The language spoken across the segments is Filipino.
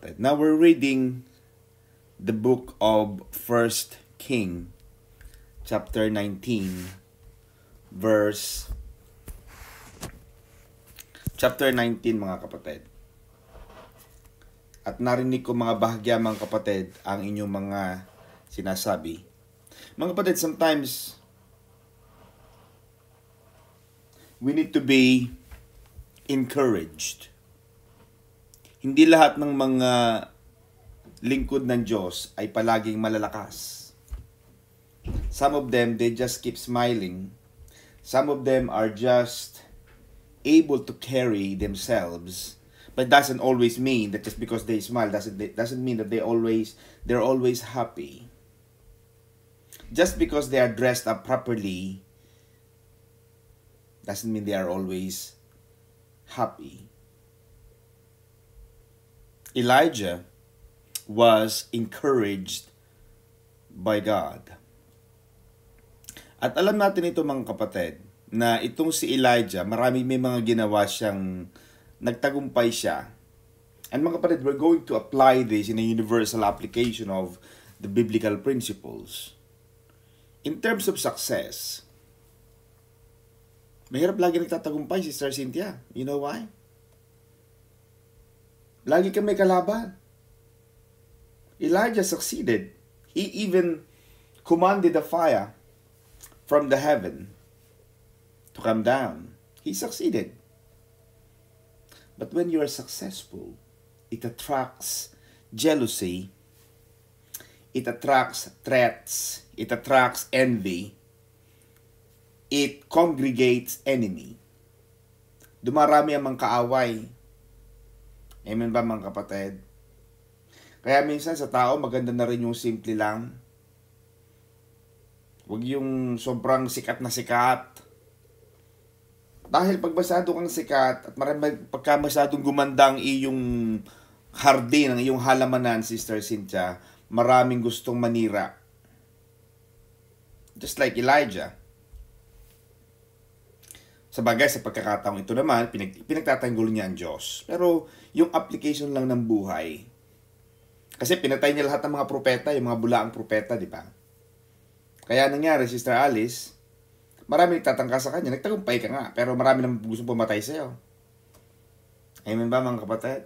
kapatid. Now we're reading the book of 1 King, chapter 19, chapter 19 mga kapatid. At narinig ko mga bahagya mga kapatid ang inyong mga sinasabi. Mga kapatid, sometimes we need to be encouraged. Hindi lahat ng mga lingkod ng Diyos ay palaging malalakas. Some of them, they just keep smiling. Some of them are just able to carry themselves. But doesn't always mean that just because they smile doesn't mean that they're always happy. Just because they are dressed up properly doesn't mean they are always happy. Elijah was encouraged by God. At alam natin ito mga kapatid, na itong si Elijah, may mga ginawa siyang nagtagumpay siya. And mga kapatid, we're going to apply this in a universal application of the biblical principles. In terms of success, mahirap lagi nagtatagumpay, Sister Cynthia. You know why? Lagi kang may kalaban. Elijah succeeded. He even commanded the fire from the heaven to come down. He succeeded. But when you are successful, it attracts jealousy, it attracts threats, it attracts envy, it congregates enemy. Dumarami ang mga kaaway. Amen ba mga kapatid? Kaya minsan sa tao, maganda na rin yung simple lang. Huwag yung sobrang sikat na sikat. Dahil pag masyado kang sikat at pagka masyadong gumanda ang iyong hardin, ang iyong halamanan, Sister Cynthia, maraming gustong manira. Just like Elijah. Sabagay, sa pagkakataong ito naman, pinagtatanggol niya ang Diyos. Pero yung application lang ng buhay, kasi pinatay niya lahat ng mga propeta, yung mga bulaang propeta, di ba? Kaya nangyari, Sister Alice, marami nagtatangka sa kanya, nagtagumpay ka nga, pero marami nang gustong pumatay sa'yo. Amen ba mga kapatid?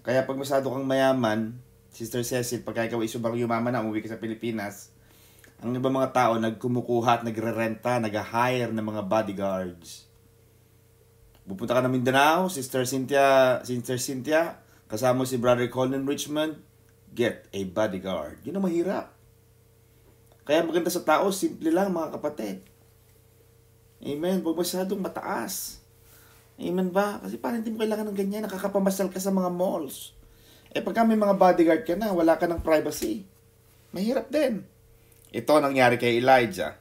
Kaya pag masyado kang mayaman, Sister Cecil, pagka ikaw ay sobrang yumaman na, umuwi ka sa Pilipinas, ang iba mga tao nagkumukuha at nagre-renta, nag-hire ng mga bodyguards. Pupunta ka na Mindanao, Sister Cynthia, kasama si Brother Colin Richmond, get a bodyguard. Yun ang mahirap. Kaya maganda sa tao, simple lang mga kapatid. Amen. Huwag masyadong mataas. Amen ba? Kasi parang hindi mo kailangan ng ganyan. Nakakapamasal ka sa mga malls. Pagka may mga bodyguard ka na, wala ka ng privacy. Mahirap din. Ito nangyari kay Elijah.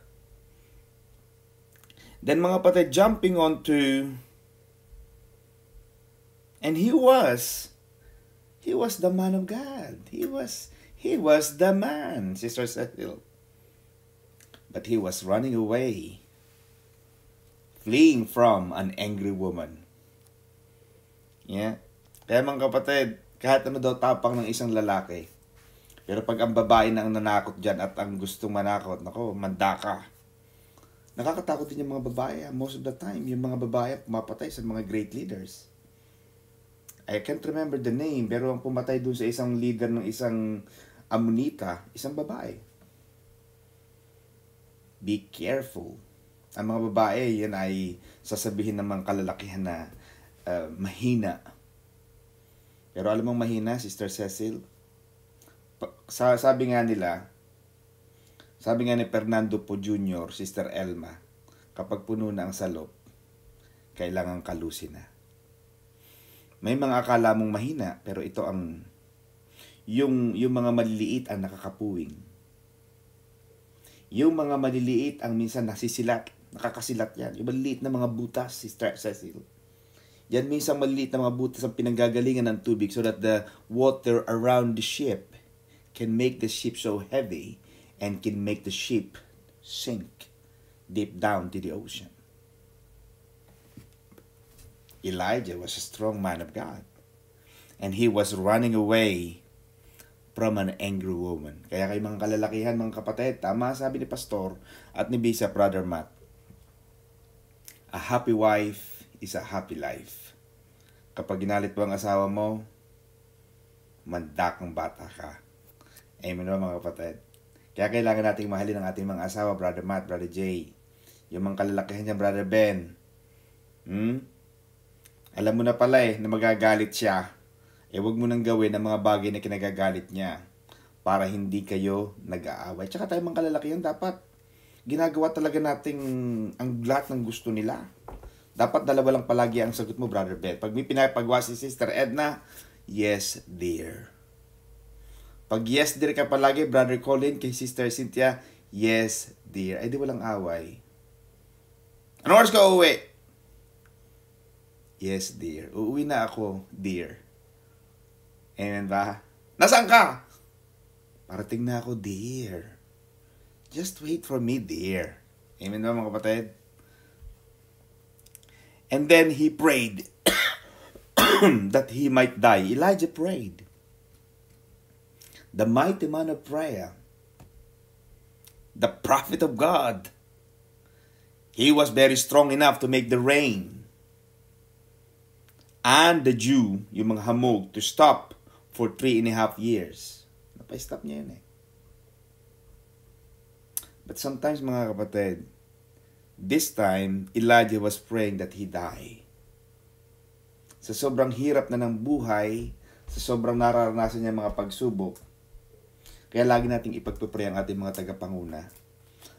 Then mga kapatid, jumping on to, and he was the man of God. He was the man, Sister Cecil. But he was running away, fleeing from an angry woman. Yeah? Kaya mga kapatid, kahit ano daw tapang ng isang lalaki, pero pag ang babae na ang nanakot dyan at ang gustong manakot, nako, manda ka. Nakakatakot din yung mga babae. Most of the time, yung mga babae pumapatay sa mga great leaders. I can't remember the name, pero ang pumatay dun sa isang leader ng isang Ammonita, isang babae. Be careful. Ang mga babae, yan ay sasabihin ng mga kalalakihan na mahina. Pero alam mong mahina, Sister Cecil? Sabi nga ni Fernando Po Jr., Sister Elma, kapag puno na ang salop, kailangan kalusin na. May mga akala mong mahina, pero ito ang, yung mga maliliit ang nakakapuwing. Yung mga maliliit ang minsan nakakasilat yan. Yung maliliit na mga butas, Sister Cecil. Yan minsan maliliit na mga butas ang pinanggagalingan ng tubig so that the water around the ship can make the ship so heavy and can make the ship sink deep down to the ocean. Elijah was a strong man of God. And he was running away from an angry woman. Kaya kayo mga kalalakihan, mga kapatid, tama sabi ni Pastor at ni Bishop Brother Matt. A happy wife is a happy life. Kapag ginalit mo ang asawa mo, mandakang bata ka. Amen ba mga kapatid? Kaya kailangan nating mahalin ang ating mga asawa, Brother Matt, Brother Jay. Yung mga kalalakihan niya, Brother Ben. Alam mo na pala na magagalit siya. Huwag mo nang gawin ang mga bagay na kinagagalit niya para hindi kayo nag-aaway. Tsaka tayo mga kalalakihan, dapat ginagawa talaga nating ang lahat ng gusto nila. Dapat dalawa lang palagi ang sagot mo, Brother Ben. Pag may pinapagawa si Sister Edna, yes, dear. Pag yes, dear ka palagi, Brother Colin, kay Sister Cynthia, yes, dear. Ay, di walang away. Anong oras ka uuwi? Yes, dear. Uuwi na ako, dear. Amen ba? Nasaan ka? Parating na ako, dear. Just wait for me, dear. Amen ba mga kapatid? And then he prayed that he might die. Elijah prayed. The mighty man of prayer. The prophet of God. He was very strong enough to make the rain. And the dew, yung mga hamog, to stop for 3.5 years. Napay-stop niya yun But sometimes mga kapatid, this time, Elijah was praying that he die. Sa sobrang hirap na ng buhay, sa sobrang nararanasan niya mga pagsubok, kaya lagi nating ipagpupray ang ating mga tagapanguna,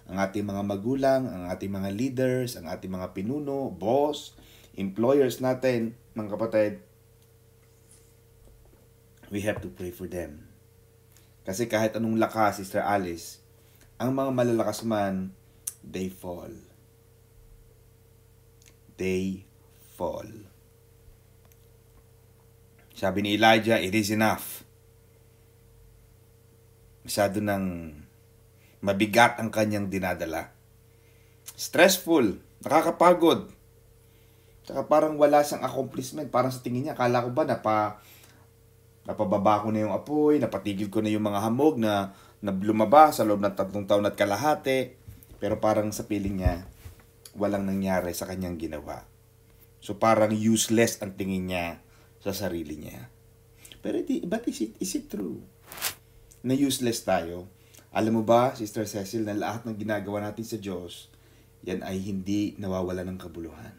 ang ating mga magulang, ang ating mga leaders, ang ating mga pinuno, boss, employers natin, mga kapatid, we have to pray for them. Kasi kahit anong lakas, Sister Alice, ang mga malalakas man, they fall. They fall. Sabi ni Elijah, it is enough. Masyado nang mabigat ang kanyang dinadala. Stressful, nakakapagod. Saka parang wala siyang accomplishment. Parang sa tingin niya, akala ko ba napababa ko na yung apoy, napatigil ko na yung mga hamog na lumabas sa loob ng 3 taon at kalahati. Pero parang sa piling niya, walang nangyari sa kanyang ginawa. So parang useless ang tingin niya sa sarili niya. Pero but is it true na useless tayo? Alam mo ba, Sister Cecil, na lahat ng ginagawa natin sa Diyos, yan ay hindi nawawala ng kabuluhan.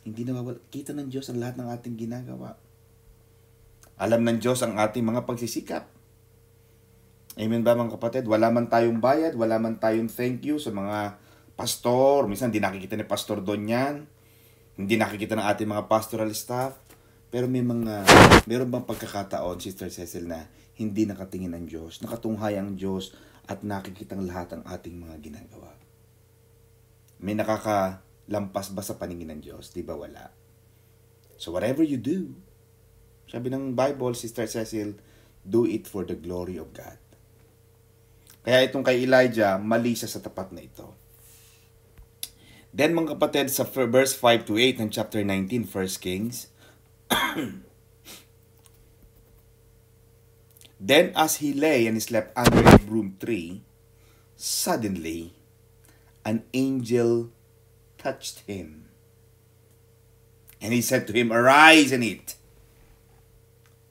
Hindi nawawala. Kita ng Diyos ang lahat ng ating ginagawa. Alam ng Diyos ang ating mga pagsisikap. Amen ba mga kapatid? Wala man tayong bayad, wala man tayong thank you sa mga pastor. Minsan hindi nakikita ni Pastor Don yan. Hindi nakikita ng ating mga pastoral staff. Pero meron bang pagkakataon, Sister Cecil, na hindi nakatingin ang Diyos, nakatunghay ang Diyos at nakikita ang lahat ng ating mga ginagawa? May nakakalampas ba sa paningin ng Diyos? Di ba wala? So whatever you do, sabi ng Bible, Sister Cecil, do it for the glory of God. Kaya itong kay Elijah, mali siya sa tapat na ito. Then mga kapatid, sa verse 5 to 8 ng chapter 19, 1 Kings, then as he lay and slept under a broom tree, suddenly an angel touched him. And he said to him, arise and eat.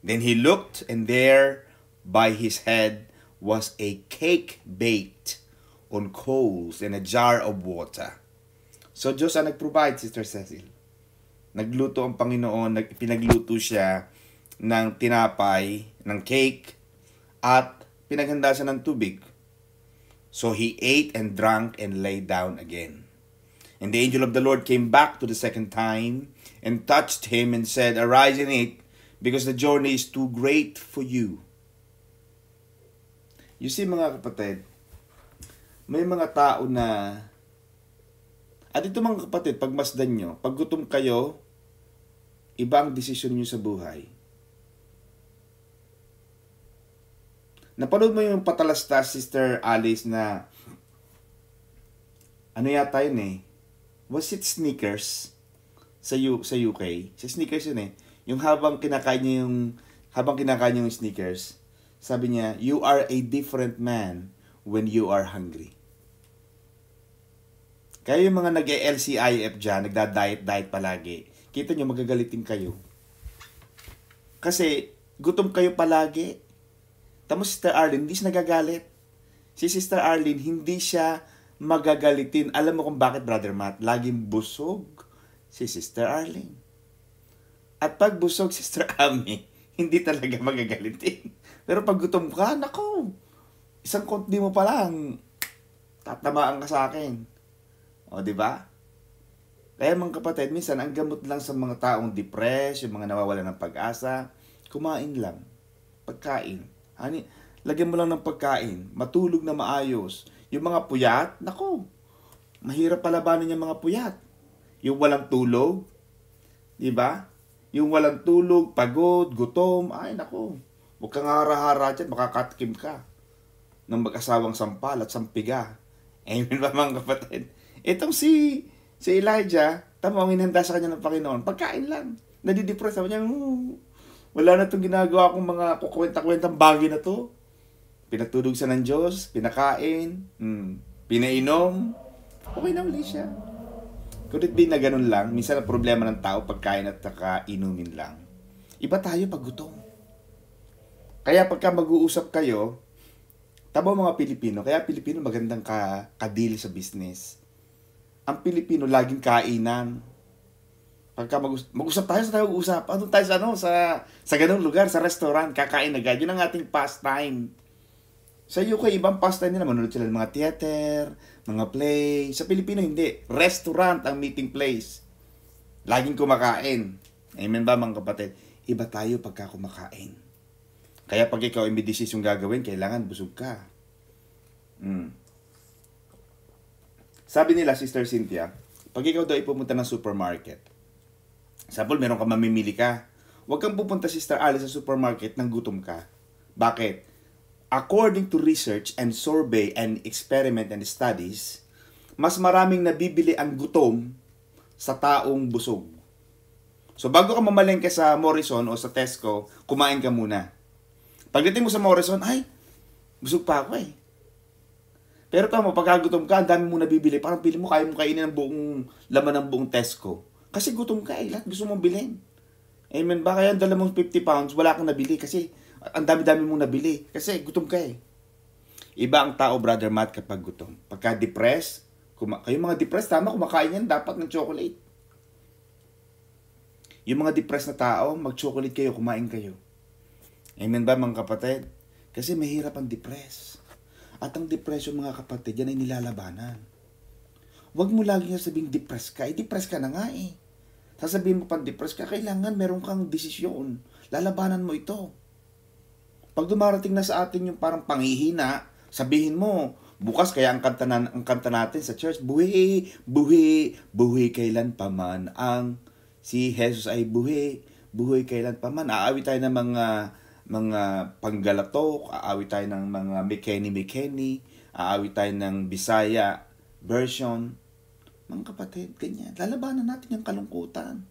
Then he looked, and there by his head was a cake baked on coals and a jar of water. So Diyos ang nag-provide, Sister Cecil. Nagluto ang Panginoon, pinagluto siya ng tinapay, ng cake, at pinaghanda siya ng tubig. So he ate and drank and lay down again. And the angel of the Lord came back to the second time and touched him and said, arise and eat, because the journey is too great for you. You see mga kapatid, may mga tao na, at ito mga kapatid, pagmasdan nyo, pag gutom kayo, iba ang desisyon nyo sa buhay. Napanood mo yung patalastas, Sister Alice, na ano yata yun was it Snickers sa UK? Sa Snickers yun Yung habang kinakain niya yung Snickers, sabi niya, you are a different man when you are hungry. Kaya yung mga nag-LCIF dyan, nagda-diet palagi, kita nyo magagalitin kayo. Kasi gutom kayo palagi. Tamo si Sister Arlene, hindi siya nagagalit. Si Sister Arlene, hindi siya magagalitin. Alam mo kung bakit, Brother Matt? Laging busog si Sister Arlene. At pag busog si Sister Ami, hindi talaga magagalitin. Pero pag gutom ka, nako, isang konti mo pa lang, tatamaan ka sa akin. O, di ba? Kaya mga kapatid, minsan ang gamot lang sa mga taong depressed, yung mga nawawalan ng pag-asa, kumain lang. Pagkain. Lagyan mo lang ng pagkain. Matulog na maayos. Yung mga puyat, nako, mahirap palabanan yung mga puyat. Yung walang tulog, di ba? Yung walang tulog, pagod, gutom, ay nako, huwag kang hara-hara dyan, makakatikim ka ng mag-asawang sampal at sampiga. Amen ba mga kapatid? Itong si Elijah, tama ang hinanda sa kanya ng Panginoon, pagkain lang. Nadidepress, sabi niya, wala na itong ginagawa kong mga kukwenta-kwentang bagay na to. Pinatulog sa ng Diyos, pinakain, pinainom, okay na uli siya. Could it be na ganun lang? Minsan ang problema ng tao, pagkain at inumin lang. Iba tayo pag gutom. Kaya pagka mag-uusap kayo, tama mga Pilipino, kaya Pilipino magandang ka-deal sa business. Ang Pilipino laging kainan. Pagka mag-usap tayo, sa tayo mag-usap. Ano tayo sa ganung lugar, sa restaurant, kakain agad. Yun ang ating pastime. Sa UK, ibang pastime nila, manonood sila ng mga theater, mga play. Sa Pilipino, hindi. Restaurant ang meeting place. Laging kumakain. Amen ba mga kapatid? Iba tayo pagka kumakain. Kaya pag ikaw ay may decision gagawin, kailangan busog ka. Sabi nila, Sister Cynthia, pag ikaw daw ay pumunta ng supermarket, sabol, meron ka mamimili ka. Huwag kang pupunta, Sister Alice, sa supermarket nang gutom ka. Bakit? According to research and survey and experiment and studies, mas maraming nabibili ang gutom sa taong busog. So bago ka mamalengke sa Morrison o sa Tesco, kumain ka muna. Pagdating mo sa Morrison, ay, busog pa ako eh. Pero tama, pagkagutom ka, ang dami mo nabibili. Parang pili mo, kaya mo kainin ang buong laman ng buong Tesco. Kasi gutom ka eh, lahat gusto mong bilhin. Amen ba? Kaya dala mong 50 pounds, wala kang nabili kasi ang dami-dami mong nabili. Kasi gutom ka eh. Iba ang tao, Brother Matt, kapag gutom. Pagka depressed, kayo mga depressed, tama, kumakain yan, dapat ng chocolate. Yung mga depressed na tao, mag-chocolate kayo, kumain kayo. Amen ba mga kapatid? Kasi mahirap ang depressed. At ang depression mga kapatid, yan ay nilalabanan. Huwag mo lagi nga sabing depressed ka. Depressed ka na nga eh. Sasabihin mo pang depressed ka, kailangan meron kang desisyon. Lalabanan mo ito. Pag dumarating na sa atin yung parang panghihina, sabihin mo, bukas kaya ang kanta natin sa church, buhi, buhi, buhi kailan paman ang si Jesus ay buhi, buhi kailan paman. Aawit tayo ng mga panggalatok, aawit tayo ng mga mekeni, aawit tayo ng Bisaya version. Mga kapatid, ganyan. Lalabanan natin yung kalungkutan.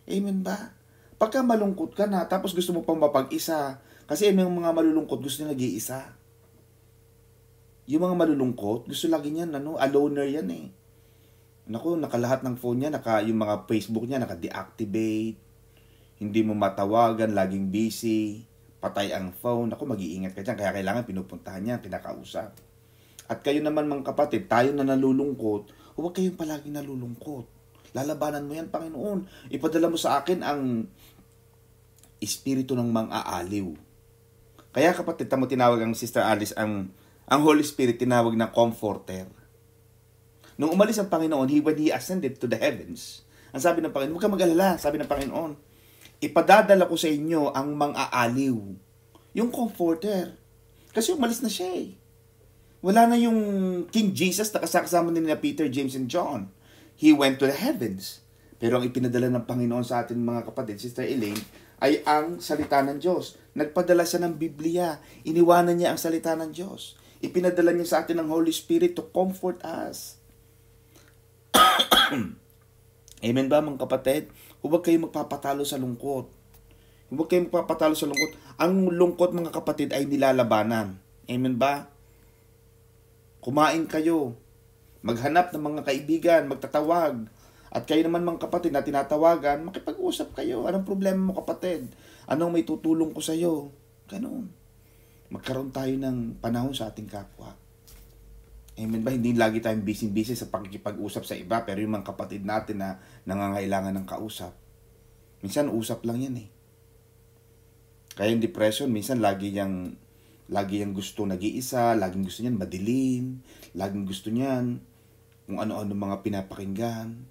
Amen ba? Pagka malungkot ka na, tapos gusto mo pang mapag-isa, kasi yung mga malulungkot, gusto nila nag-iisa. Yung mga malulungkot, gusto lagi niyan, a loner yan eh. Naku, nakalahat ng phone niya, yung mga Facebook niya, naka-deactivate, hindi mo matawagan, laging busy, patay ang phone. Naku, mag-iingat ka dyan, kaya kailangan pinupuntahan niya, pinakausap. At kayo naman mga kapatid, tayo na nalulungkot, huwag kayong palaging nalulungkot. Lalabanan mo yan, Panginoon. Ipadala mo sa akin ang espiritu ng mang-aaliw. Kaya kapatid, tamo tinawag ang Sister Alice, ang Holy Spirit tinawag na comforter. Nung umalis ang Panginoon, when He ascended to the heavens, ang sabi ng Panginoon, huwag kang mag-alala, sabi ng Panginoon, ipadadala ko sa inyo ang mang-aaliw. Yung comforter. Kasi umalis na siya eh. Wala na yung King Jesus na kasama nila Peter, James, and John. He went to the heavens. Pero ang ipinadala ng Panginoon sa atin mga kapatid, Sister Elaine, ay ang salita ng Diyos. Nagpadala siya ng Biblia. Iniwanan niya ang salita ng Diyos. Ipinadala niya sa atin ng Holy Spirit to comfort us. Amen ba mga kapatid? Huwag kayong magpapatalo sa lungkot. Huwag kayong magpapatalo sa lungkot. Ang lungkot, mga kapatid, ay nilalabanan. Amen ba? Kumain kayo. Maghanap ng mga kaibigan, magtatawag. At kayo naman, mga kapatid, na tinatawagan, makipag-usap kayo. Anong problema mo, kapatid? Anong may tutulong ko sa'yo? Ganun. Magkaroon tayo ng panahon sa ating kapwa. Amen ba? Hindi lagi tayong busy-busy sa pakikipag-usap sa iba, pero yung mga kapatid natin na nangangailangan ng kausap, minsan usap lang yan eh. Kaya yung depression, minsan lagi yang gusto nag-iisa, laging gusto niyan madilim, laging gusto niyan kung ano-ano mga pinapakinggan.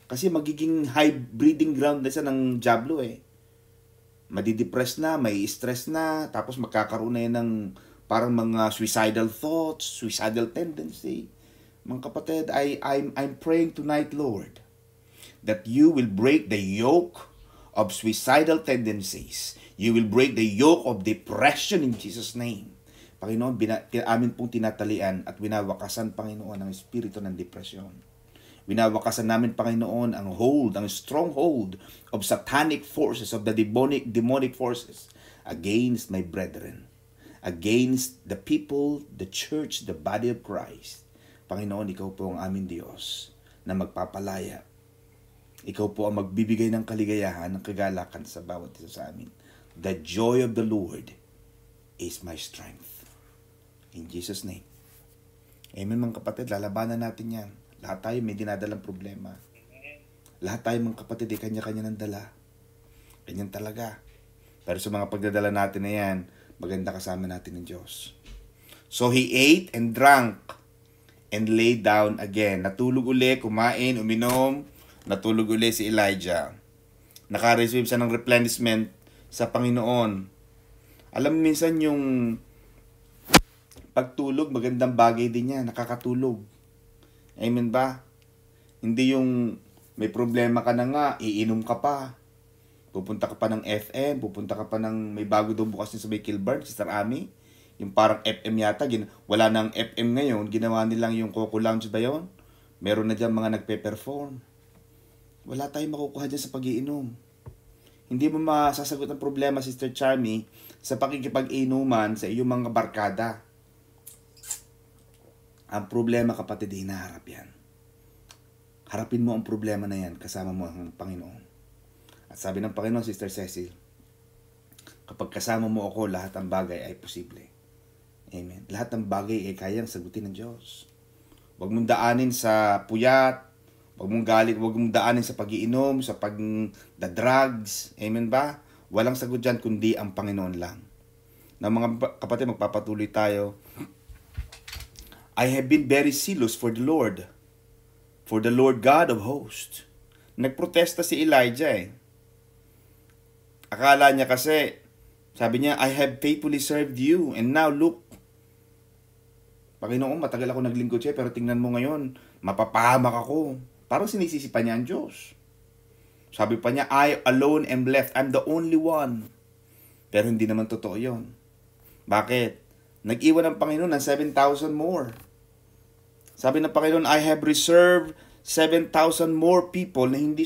Kasi magiging high breeding ground na siya ng diablo eh. Madidepress na, may stress na, tapos magkakaroon na yan ng parang mga suicidal thoughts, suicidal tendency. Mga kapatid, I'm praying tonight, Lord, that you will break the yoke of suicidal tendencies. You will break the yoke of depression in Jesus' name. Panginoon, amin pong tinatalian at winawakasan, Panginoon, ang espiritu ng depresyon. Winawakasan namin, Panginoon, ang stronghold of satanic forces, of the demonic forces against my brethren, against the people, the church, the body of Christ. Panginoon, ikaw po ang aming Diyos na magpapalaya. Ikaw po ang magbibigay ng kaligayahan, ng kagalakan sa bawat isa sa amin. The joy of the Lord is my strength. In Jesus' name. Amen, mga kapatid. Lalabanan natin yan. Lahat tayo may dinadalang problema. Lahat tayo, mga kapatid, ay kanya-kanya ng dala. Ganyan talaga. Pero sa mga pagdadala natin na yan, maganda kasama natin ng Diyos. So he ate and drank and lay down again. Natulog uli, kumain, uminom, natulog uli si Elijah. Naka-receive siya ng replenishment sa Panginoon. Alam mo, minsan yung pagtulog, magandang bagay din yan. Nakakatulog. Amen ba? Hindi yung may problema ka na nga, iinom ka pa. Pupunta ka pa ng FM, pupunta ka pa ng may bago doon bukas sa may Kilburn, Sister Ami. Yung parang FM yata, wala nang FM ngayon, ginawa nilang yung Coco Lounge ba yun? Meron na dyan mga nagpe-perform. Wala tayong makukuha dyan sa pag-iinom. Hindi mo masasagot ang problema, Sister Charmy, sa pakikipag-inuman sa iyong mga barkada. Ang problema, kapatid, hinaharap yan. Harapin mo ang problema na yan, kasama mo ang Panginoon. At sabi ng Panginoon, Sister Cecil, kapag kasama mo ako, lahat ng bagay ay posible. Amen. Lahat ng bagay ay kayang sagutin ng Diyos. Huwag mong daanin sa puyat, huwag mong daanin sa pag-iinom, sa pag-drugs. Amen ba? Walang sagot dyan kundi ang Panginoon lang. Na mga kapatid, magpapatuloy tayo. I have been very zealous for the Lord God of hosts. Nagprotesta si Elijah eh. Akala niya kasi, sabi niya, I have faithfully served you, and now look, Panginoon, matagal ako naglingkod siya, pero tingnan mo ngayon, mapapahamak ako. Parang sinisisi pa niya ang Diyos. Sabi pa niya, I alone am left, I'm the only one. Pero hindi naman totoo yun. Bakit? Nag-iwan ng Panginoon ng 7,000 more. Sabi ng Panginoon, I have reserved 7,000 more people na hindi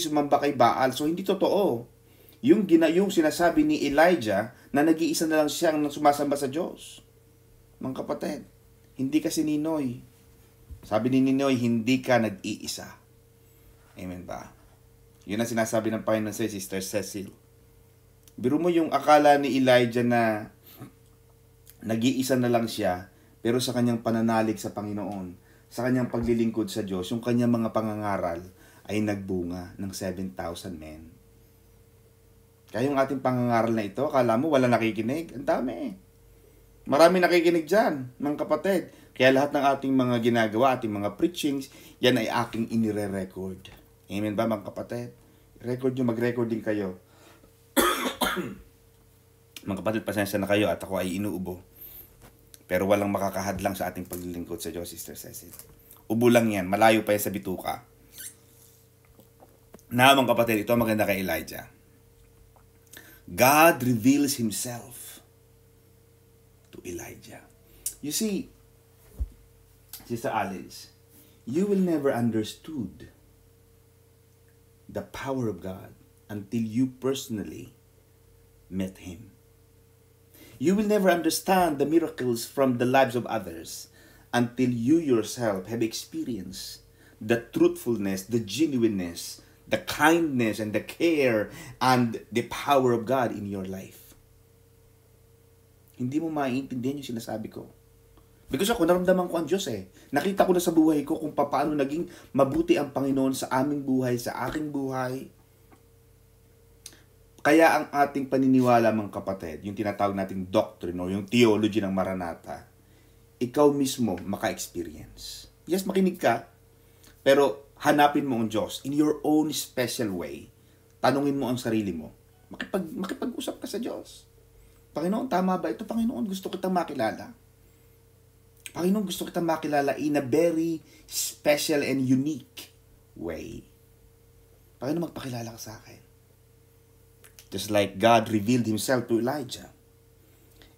sumamba kay Baal. So, hindi totoo. Yung sinasabi ni Elijah na nag-iisa na lang siyang sumasamba sa Diyos. Mga kapatid, hindi ka si Ninoy. Sabi ni Ninoy, hindi ka nag-iisa. Amen ba? Yun ang sinasabi ng Panginoon sa Sister Cecil. Biro mo yung akala ni Elijah na nag-iisa na lang siya, pero sa kanyang pananalig sa Panginoon, sa kanyang paglilingkod sa Diyos, yung kanyang mga pangangaral ay nagbunga ng 7,000 men. Kaya yung ating pangangaral na ito, akala mo wala nakikinig? Ang dami. Marami nakikinig dyan, mga kapatid. Kaya lahat ng ating mga ginagawa, ating mga preachings, yan ay aking inire-record. Amen ba, mga kapatid? Record nyo, mag-record din kayo. Mga kapatid, pasensya na kayo at ako ay inuubo. Pero walang makakahadlang sa ating paglilingkod sa Diyos, Sister Cecil. Ubo lang yan, malayo pa yan sa bituka. Na, mga kapatid, ito maganda kay Elijah. God reveals Himself to Elijah. You see, Sister Alice, you will never understood the power of God until you personally met Him. You will never understand the miracles from the lives of others until you yourself have experienced the truthfulness, the genuineness, the kindness, and the care, and the power of God in your life. Hindi mo maiintindihan yung sinasabi ko. Because ako, naramdaman ko ang Diyos eh. Nakita ko na sa buhay ko kung paano naging mabuti ang Panginoon sa aming buhay, sa aking buhay. Kaya ang ating paniniwala, mga kapatid, yung tinatawag nating doctrine o yung theology ng Maranatha, ikaw mismo maka-experience. Yes, makinig ka, pero hanapin mo ang Diyos in your own special way. Tanungin mo ang sarili mo. Makipag-usap ka sa Diyos. Panginoon, tama ba ito? Panginoon, gusto kitang makilala. Panginoon, gusto kitang makilala in a very special and unique way. Panginoon, magpakilala ka sa akin. Just like God revealed Himself to Elijah.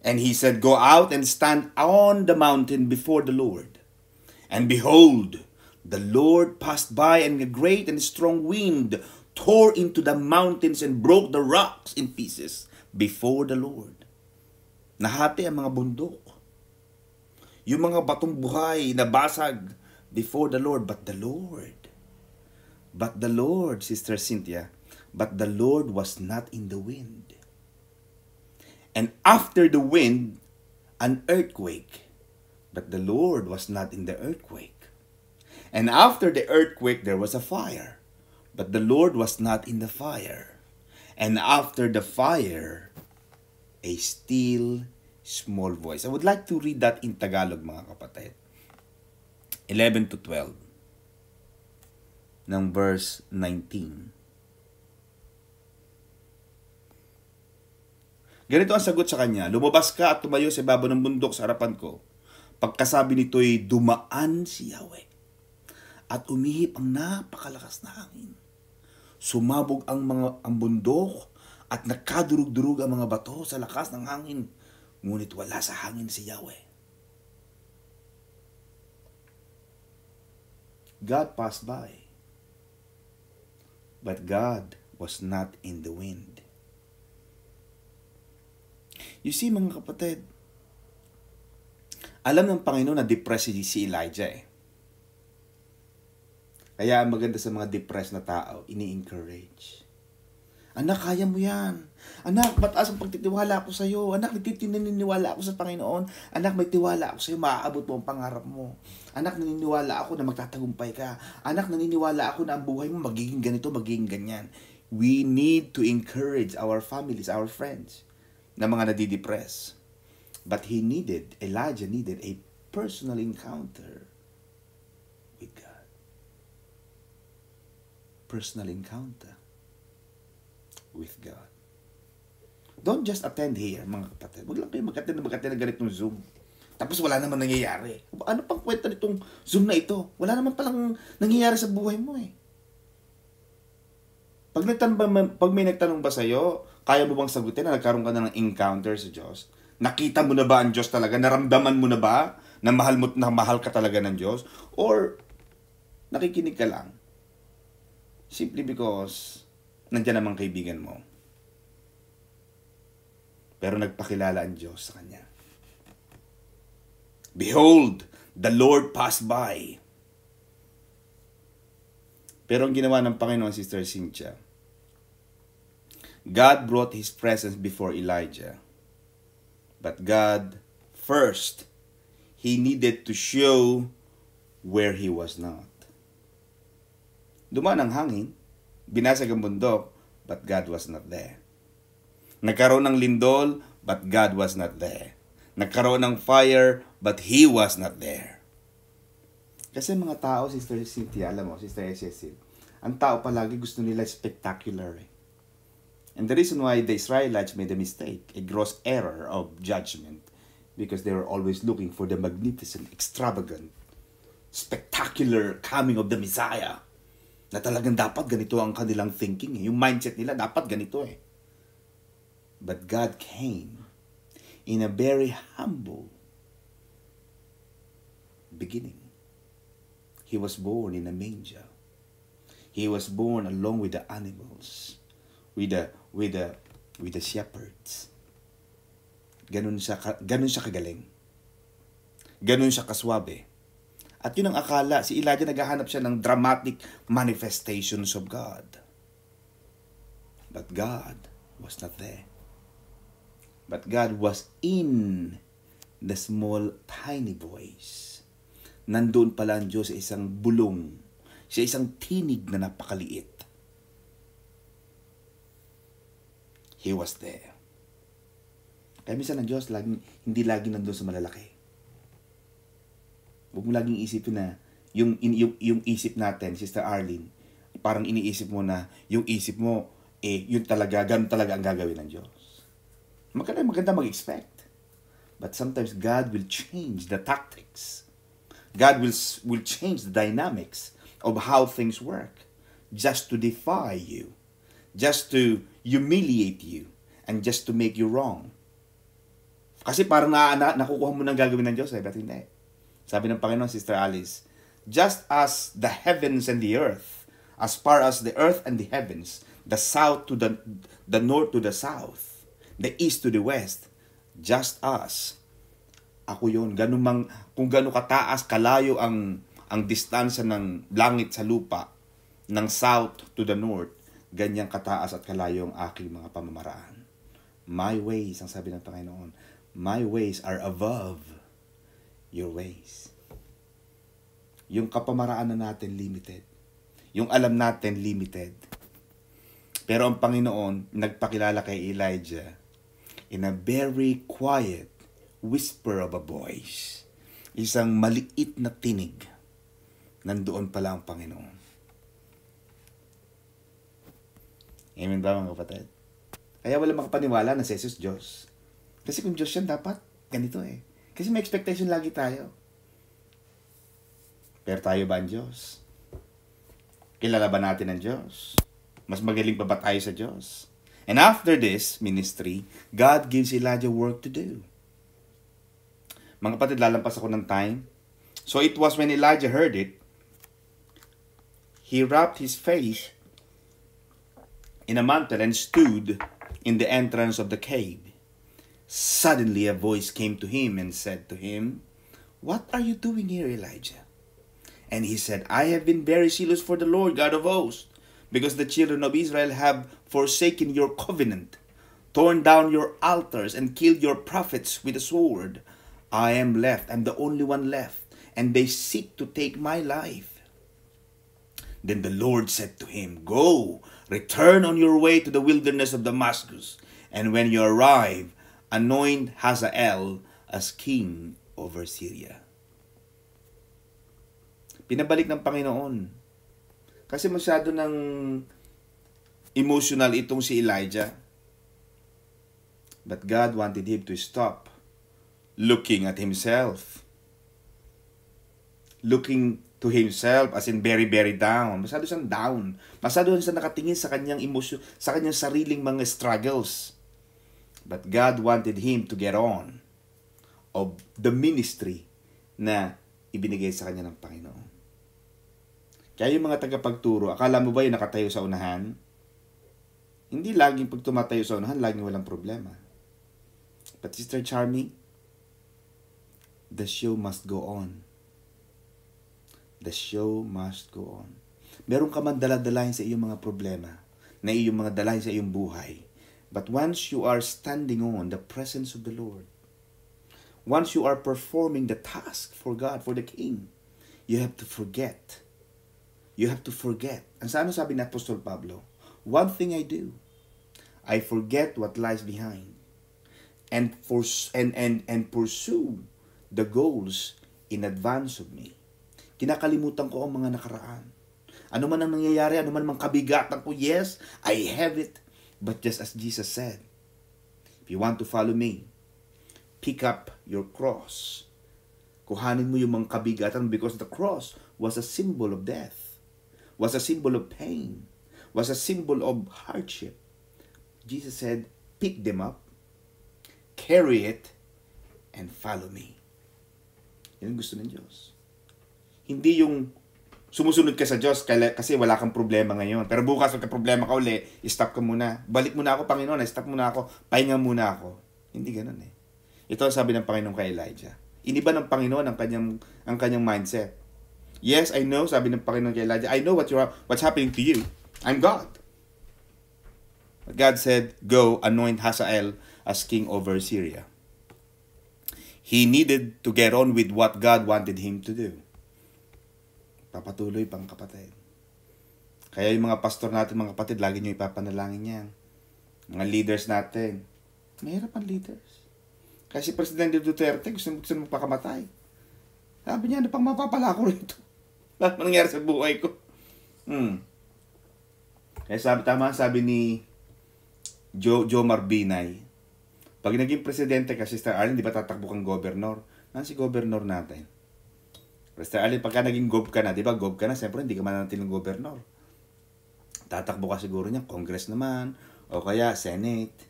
And He said, go out and stand on the mountain before the Lord. And behold, the Lord passed by, and a great and strong wind tore into the mountains and broke the rocks in pieces before the Lord. Nahati ang mga bundok. Yung mga batong buhay nabasag before the Lord. But the Lord, Sister Cynthia, but the Lord was not in the wind. And after the wind, an earthquake. But the Lord was not in the earthquake. And after the earthquake, there was a fire. But the Lord was not in the fire. And after the fire, a still small voice. I would like to read that in Tagalog, mga kapatid. 11 to 12 ng verse 19. Ganito ang sagot sa kanya, lumabas ka at tumayo sa ibabaw ng bundok sa harapan ko. Pagkasabi nito'y dumaan si Yahweh at umihip ang napakalakas na hangin. Sumabog ang bundok at nagkadurug-durug ang mga bato sa lakas ng hangin. Ngunit wala sa hangin si Yahweh. God passed by. But God was not in the wind. You see, mga kapatid, alam ng Panginoon na depressed si Elijah eh. Kaya maganda sa mga depressed na tao, ini-encourage. Anak, kaya mo yan. Anak, mataas ang pagtitiwala ko sa iyo. Anak, naniniwala ako sa Panginoon. Anak, may tiwala ako sa iyo. Maaabot mo ang pangarap mo. Anak, naniniwala ako na magtatagumpay ka. Anak, naniniwala ako na ang buhay mo magiging ganito, magiging ganyan. We need to encourage our families, our friends, na mga nadidepress. But Elijah needed a personal encounter with God. Personal encounter with God. Don't just attend here, mga kapatid. Huwag lang kayo mag-attend na ganitong Zoom. Tapos wala naman nangyayari. Ano pang kwenta nitong Zoom na ito? Wala naman palang nangyayari sa buhay mo eh. Pag may nagtanong ba sa'yo, kaya mo bang sagutin na nagkaroon ka na ng encounter sa Diyos? Nakita mo na ba ang Diyos talaga? Naramdaman mo na ba na mahal ka talaga ng Diyos? Or nakikinig ka lang? Simply because nandiyan namang kaibigan mo. Pero nagpakilala ang Diyos sa kanya. Behold, the Lord passed by. Pero ang ginawa ng Panginoon, Sister Cynthia, God brought His presence before Elijah. But God, first, He needed to show where He was not. Dumaan ang hangin, binasag ang bundok, but God was not there. Nagkaroon ng lindol, but God was not there. Nagkaroon ng fire, but He was not there. Kasi mga tao, Sister Cynthia, alam mo, Sister Cecil, ang tao palagi gusto nila spectacular eh. And the reason why the Israelites made a mistake, a gross error of judgment, because they were always looking for the magnificent, extravagant, spectacular coming of the Messiah. Na talagang dapat ganito ang kanilang thinking eh. Yung mindset nila dapat ganito eh. But God came in a very humble beginning. He was born in a manger. He was born along with the animals, with the with the shepherds. Ganun siya kagaling. Ganun siya kaswabe. At yun ang akala, si Elijah naghahanap siya ng dramatic manifestations of God. But God was not there. But God was in the small, tiny voice. Nandun pala ang Diyos sa isang bulong, sa isang tinig na napakaliit. He was there. Kaya minsan ang Diyos hindi lagi nandun sa malalaki. Huwag mo laging isipin na yung isip natin, Sister Arlene, parang iniisip mo na yung isip mo, yun talaga, ganun talaga ang gagawin ng Diyos. Maganda mag-expect. But sometimes God will change the tactics. God will change the dynamics of how things work just to defy you, just to humiliate you, and just to make you wrong. Kasi parang nakukuha mo ng gagawin ng Diyos, but hindi. Sabi ng Panginoon, Sister Alice, just as the heavens and the earth, as far as the earth and the heavens, the south to the north to the south, the east to the west, just as, ako yun, kung gano'ng kataas, kalayo ang distansya ng langit sa lupa, ng south to the north, ganyang kataas at kalayo ang aking mga pamamaraan. My ways, ang sabi ng Panginoon, my ways are above your ways. Yung kapamaraan na natin limited. Yung alam natin limited. Pero ang Panginoon nagpakilala kay Elijah in a very quiet whisper of a voice. Isang maliit na tinig. Nandoon pala ang Panginoon. Amen ba mga kapatid? Kaya wala makapaniwala na si Jesus Diyos. Kasi kung Diyos yan, dapat ganito eh. Kasi may expectation lagi tayo. Pero tayo ba ang Diyos? Kilala ba natin ang Diyos? Mas magaling pa ba tayo sa Diyos? And after this ministry, God gives Elijah work to do. Mga kapatid, lalampas ako ng time. So it was when Elijah heard it, he wrapped his face in a mantle and stood in the entrance of the cave. Suddenly a voice came to him and said to him, "What are you doing here, Elijah?" And he said, "I have been very zealous for the Lord God of hosts, because the children of Israel have forsaken your covenant, torn down your altars, and killed your prophets with the sword. I am the only one left, and they seek to take my life." Then the Lord said to him, "Go, return on your way to the wilderness of Damascus, and when you arrive, anoint Hazael as king over Syria." Pinabalik ng Panginoon. Kasi masyado ng emotional itong si Elijah. But God wanted him to stop looking at himself. Looking to himself as in very, very down. Masyado siyang down. Masyado siyang nakatingin sa kanyang emosyon, sa kanyang sariling mga struggles. But God wanted him to get on of the ministry na ibinigay sa kanya ng Panginoon. Kaya yung mga tagapagturo, akala mo ba yung nakatayo sa unahan? Hindi laging pag tumatayo sa unahan, laging walang problema. But Sister Charmy, the show must go on. The show must go on. Meron ka man daladalahin sa iyong mga problema, na iyong mga dalahin sa iyong buhay. But once you are standing on the presence of the Lord, once you are performing the task for God, for the King, you have to forget. You have to forget. Ang ano sabi ni Apostol Pablo? One thing I do, I forget what lies behind, and pursue the goals in advance of me. Kinakalimutan ko ang mga nakaraan. Ano man ang nangyayari, ano man ang kabigatan ko, yes, I have it. But just as Jesus said, if you want to follow me, pick up your cross. Kuhanin mo yung mga kabigatan because the cross was a symbol of death, was a symbol of pain, was a symbol of hardship. Jesus said, pick them up, carry it, and follow me. Yan ang gusto ng Diyos. Hindi yung Sumusunod ka sa Diyos kasi wala kang problema ngayon. Pero bukas, pagka problema ka uli, stop ka muna. Balik muna ako, Panginoon. Stop muna ako. Pahinga muna ako. Hindi ganun eh. Ito ang sabi ng Panginoon kay Elijah. Iniba ng Panginoon ang kanyang mindset. Yes, I know, sabi ng Panginoon kay Elijah, I know what's happening to you. I'm God. But God said, go, anoint Hazael as king over Syria. He needed to get on with what God wanted him to do. Papatuloy pang kapatid. Kaya yung mga pastor natin, mga kapatid, lagi nyo ipapanalangin yan. Mga leaders natin, mahirap ang leaders. Kasi Presidente Duterte, gusto magpakamatay. Sabi niya, ano pang mapapala ko rito? Lahat nangyari sa buhay ko. Kaya sabi ni Jomar Binay, pag naging presidente ka, Sister Arlene, di ba tatakbo kang governor? Si governor natin. Sister Arlene, pagka naging gov ka na, di ba gov ka na, siyempre hindi ka mananatiling governor. Tatakbo ka siguro niya, Congress naman, o kaya Senate.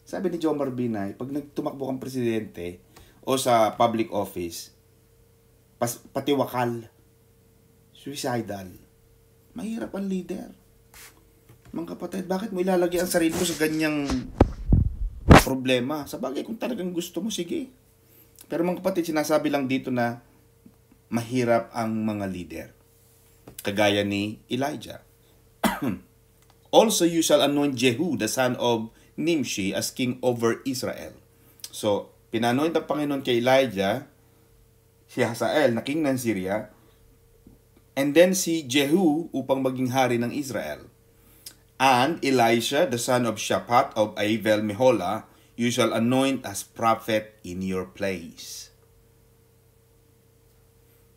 Sabi ni Jomar Binay, pag nagtumakbo kang presidente o sa public office, pati wakal, suicidal, mahirap ang leader. Mga kapatid, bakit mo ilalagay ang sarili mo sa ganyang problema? Sa bagay, kung talagang gusto mo, sige. Pero mga kapatid, sinasabi lang dito na mahirap ang mga leader. Kagaya ni Elijah. Also, you shall anoint Jehu, the son of Nimshi, as king over Israel. So, pinanoint ang Panginoon kay Elijah, si Hazael na king ng Syria, and then si Jehu upang maging hari ng Israel. And Elisha, the son of Shaphat of Avel Meholah, you shall anoint as prophet in your place.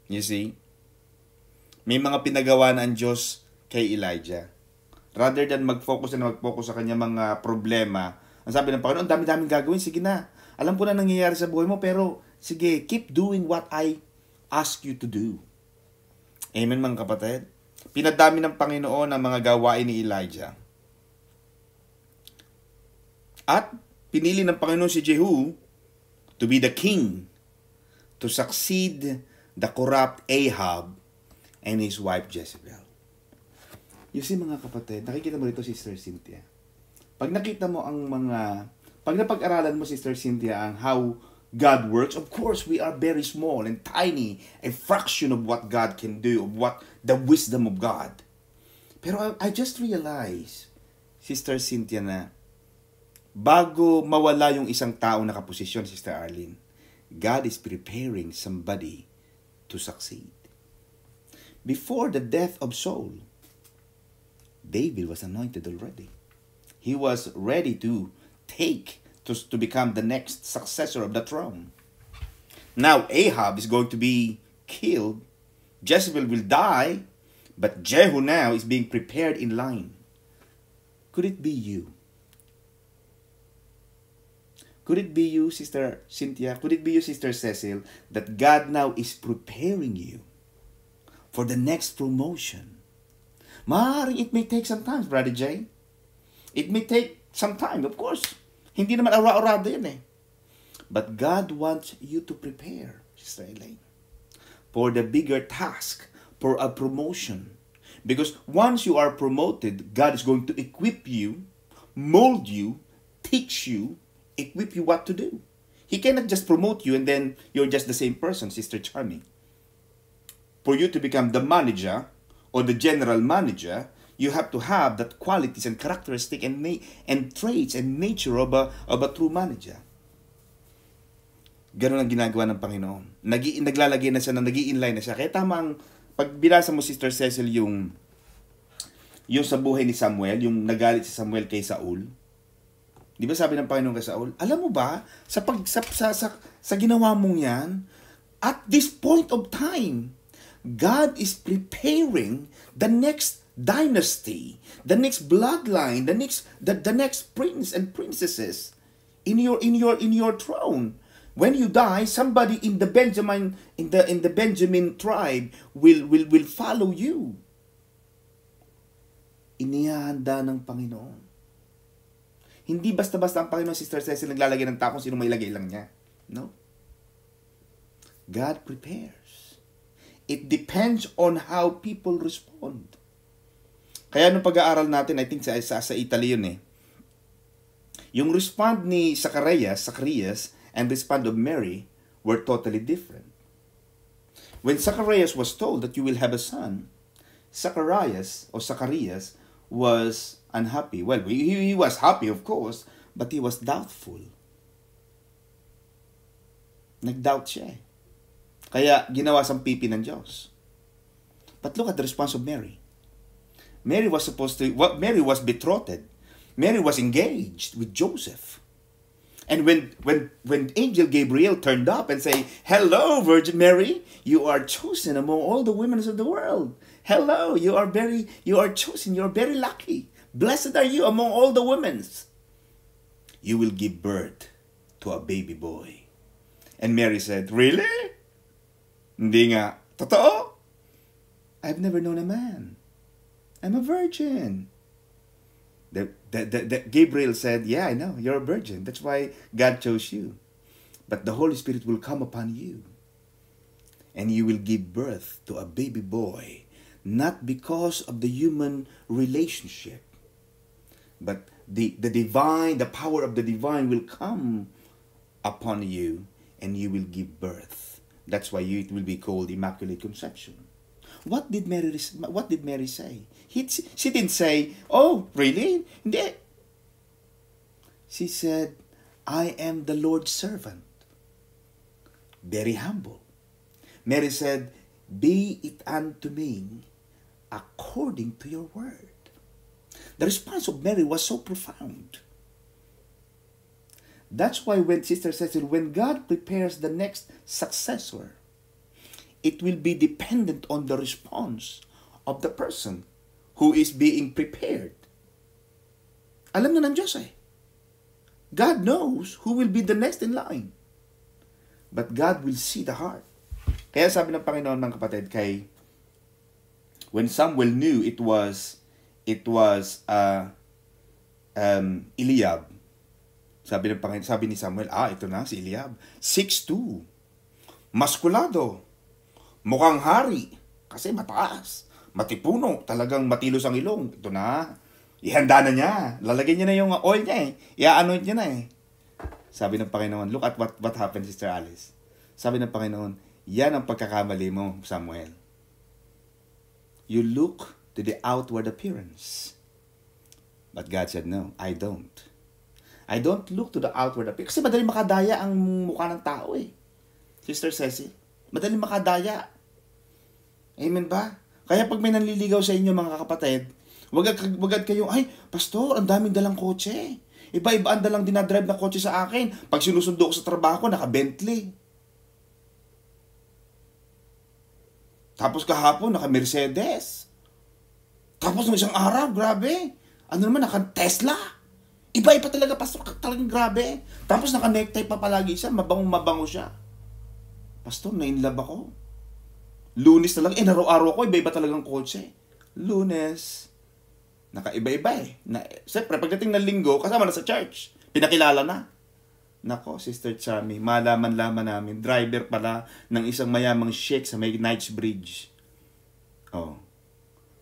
You see? May mga pinagawa na ang Diyos kay Elijah. Rather than mag-focus sa kanya mga problema, ang sabi ng Panginoon, dami-daming gagawin, sige na. Alam ko na nangyayari sa buhay mo, pero sige, keep doing what I ask you to do. Amen, mga kapatid? Pinadami ng Panginoon ang mga gawain ni Elijah. At pinili ng Panginoon si Jehu to be the king, to succeed the corrupt Ahab and his wife Jezebel. You see, mga kapatid, nakikita mo rito, Sister Cynthia. Pag nakita mo pag napag-aralan mo, Sister Cynthia, ang how God works, of course, we are very small and tiny, a fraction of what God can do, of what the wisdom of God. Pero I just realized, Sister Cynthia, na bago mawala yung isang tao nakaposisyon, Sister Arlene, God is preparing somebody to succeed. Before the death of Saul, David was anointed already. He was ready to become the next successor of the throne. Now Ahab is going to be killed. Jezebel will die, but Jehu now is being prepared in line. Could it be you? Could it be you, Sister Cynthia? Could it be you, Sister Cecil, that God now is preparing you for the next promotion? Maaaring it may take some time, Brother Jay. It may take some time, of course. Hindi naman ara-arado yun eh. But God wants you to prepare, Sister Elaine, for the bigger task, for a promotion. Because once you are promoted, God is going to equip you, mold you, teach you, equip you what to do. He cannot just promote you and then you're just the same person, Sister Charmy. For you to become the manager or the general manager, you have to have that qualities and characteristic and traits and nature of a true manager. Ganun ang ginagawa ng Panginoon. Naglalagay na siya, nag-i-inline na siya. Kaya tamang, pag binasa mo, Sister Cecil, yung sa buhay ni Samuel, yung nagalit si Samuel kay Saul. Di ba sabi ng Panginoon kay Saul, alam mo ba, sa ginawa mong yan, at this point of time, God is preparing the next dynasty, the next bloodline, the next prince and princesses in your throne. When you die, somebody in the Benjamin tribe will follow you. Inihahanda ng Panginoon. Hindi basta-basta ang Panginoon, Sister Cecil, naglalagay ng tao kung sino may ilagay lang niya. No. God prepares. It depends on how people respond. Kaya nung pag-aaral natin, I think sa Italy yun eh. Yung respond ni Zacharias, and respond of Mary were totally different. When Zacharias was told that you will have a son, Zacharias was unhappy. Well, he was happy, of course, but he was doubtful. Nag-doubt siya eh. Kaya ginawa sang pipi ng Diyos. But look at the response of Mary. Mary was betrothed. Mary was engaged with Joseph. And when Angel Gabriel turned up and say, "Hello, Virgin Mary, you are chosen among all the women of the world. Hello, you are chosen, you are very lucky. Blessed are you among all the women. You will give birth to a baby boy." And Mary said, "Really? Hindi nga. Totoo? I've never known a man. I'm a virgin." The Gabriel said, "Yeah, I know, you're a virgin. That's why God chose you. But the Holy Spirit will come upon you. And you will give birth to a baby boy, not because of the human relationship, but the power of the divine will come upon you, and you will give birth. That's why it will be called Immaculate Conception." What did Mary say? She didn't say, "Oh, really?" Hindi. She said, "I am the Lord's servant." Very humble. Mary said, "Be it unto me according to your word." The response of Mary was so profound. That's why when Sister Cecil, when God prepares the next successor, it will be dependent on the response of the person who is being prepared. Alam na ng Diyos eh. God knows who will be the next in line. But God will see the heart. Kaya sabi ng Panginoon, mga kapatid, when Samuel knew it was Eliab, sabi ni Samuel, ito na si Eliab, 6'2", maskulado, mukhang hari, kasi mataas, matipuno, talagang matilos ang ilong. Ito na, ihanda na niya, lalagyan niya na yung oil niya eh, i-anoint niya na eh. Sabi ng Panginoon, look at what happened, Sister Alice. Sabi ng Panginoon, yan ang pagkakamali mo, Samuel. You look to the outward appearance. But God said, no, I don't. I don't look to the outward appearance. Kasi madaling makadaya ang mukha ng tao eh. Sister Cecil, madaling makadaya. Amen ba? Kaya pag may nanliligaw sa inyo mga kapatid, wagad kayo, ay, pastor, ang daming dalang kotse. Iba-iba ang dalang dinadrive na kotse sa akin. Pag sinusundo ko sa trabaho, naka-Bentley. Tapos kahapon, naka-Mercedes. Tapos ng isang araw, grabe. Ano naman, naka-Tesla. Iba-iba talaga, pastor, talagang grabe. Tapos naka-necktie pa palagi siya, mabangong-mabango siya. Pastor, na-inlove ako. Lunes na lang, araw-araw ko, iba-iba talagang kotse. Lunes, nakaiba-iba eh. Siyempre, pagdating ng linggo, kasama na sa church. Pinakilala na. Nako, Sister Chami, malaman-laman namin, driver pala ng isang mayamang sheikh sa may Knightsbridge. Oh.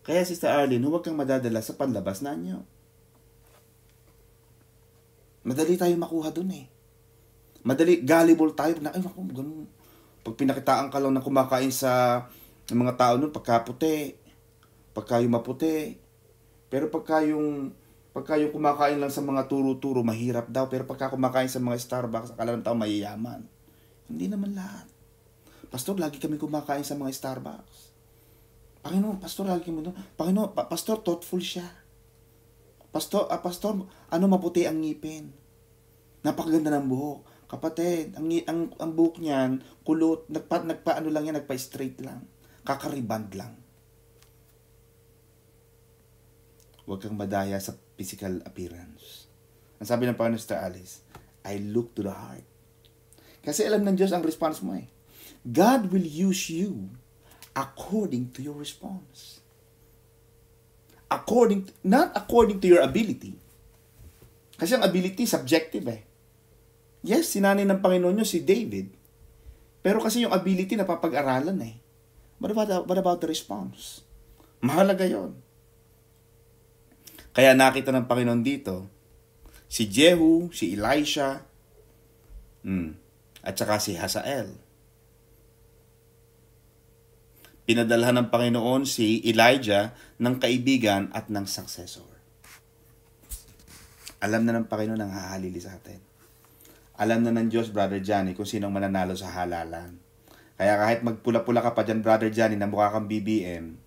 Kaya, Sister Arlene, huwag kang madadala sa panlabas na nyo. Madali tayo makuha dun eh. Madali, gullible tayo. Ay, naku, ganun. Pag pinakitaan ka lang ng kumakain sa mga tao nun, pagka-puti, pagka yung maputi. Pero pagka yung kumakain lang sa mga turo-turo, mahirap daw. Pero pagka kumakain sa mga Starbucks, akala ng tao mayayaman. Hindi naman lahat. Pastor, lagi kami kumakain sa mga Starbucks. Panginoon, Pastor, lagi kami doon. Panginoon, Pastor, thoughtful siya. Pastor, maputi ang ngipin. Napakaganda ng buhok. Kapatid, ang buhok niyan, kulot, nagpa-straight lang. Kakariband lang. Huwag kang madaya sa physical appearance. Ang sabi ng Panginoon, Sister Alice, I look to the heart. Kasi alam ng Diyos ang response mo eh. God will use you according to your response. Not according to your ability. Kasi ang ability, subjective eh. Yes, sinanay ng Panginoon nyo si David. Pero kasi yung ability, napapag-aralan eh. What about the response? Mahalaga yon. Kaya nakita ng Panginoon dito, si Jehu, si Elisha, at saka si Hazael. Pinadalhan ng Panginoon si Elijah ng kaibigan at ng successor. Alam na ng Panginoon ang hahalili sa atin. Alam na ng Diyos, Brother Johnny, kung sinong mananalo sa halalan. Kaya kahit magpula-pula ka pa dyan, Brother Johnny, na mukha kang BBM,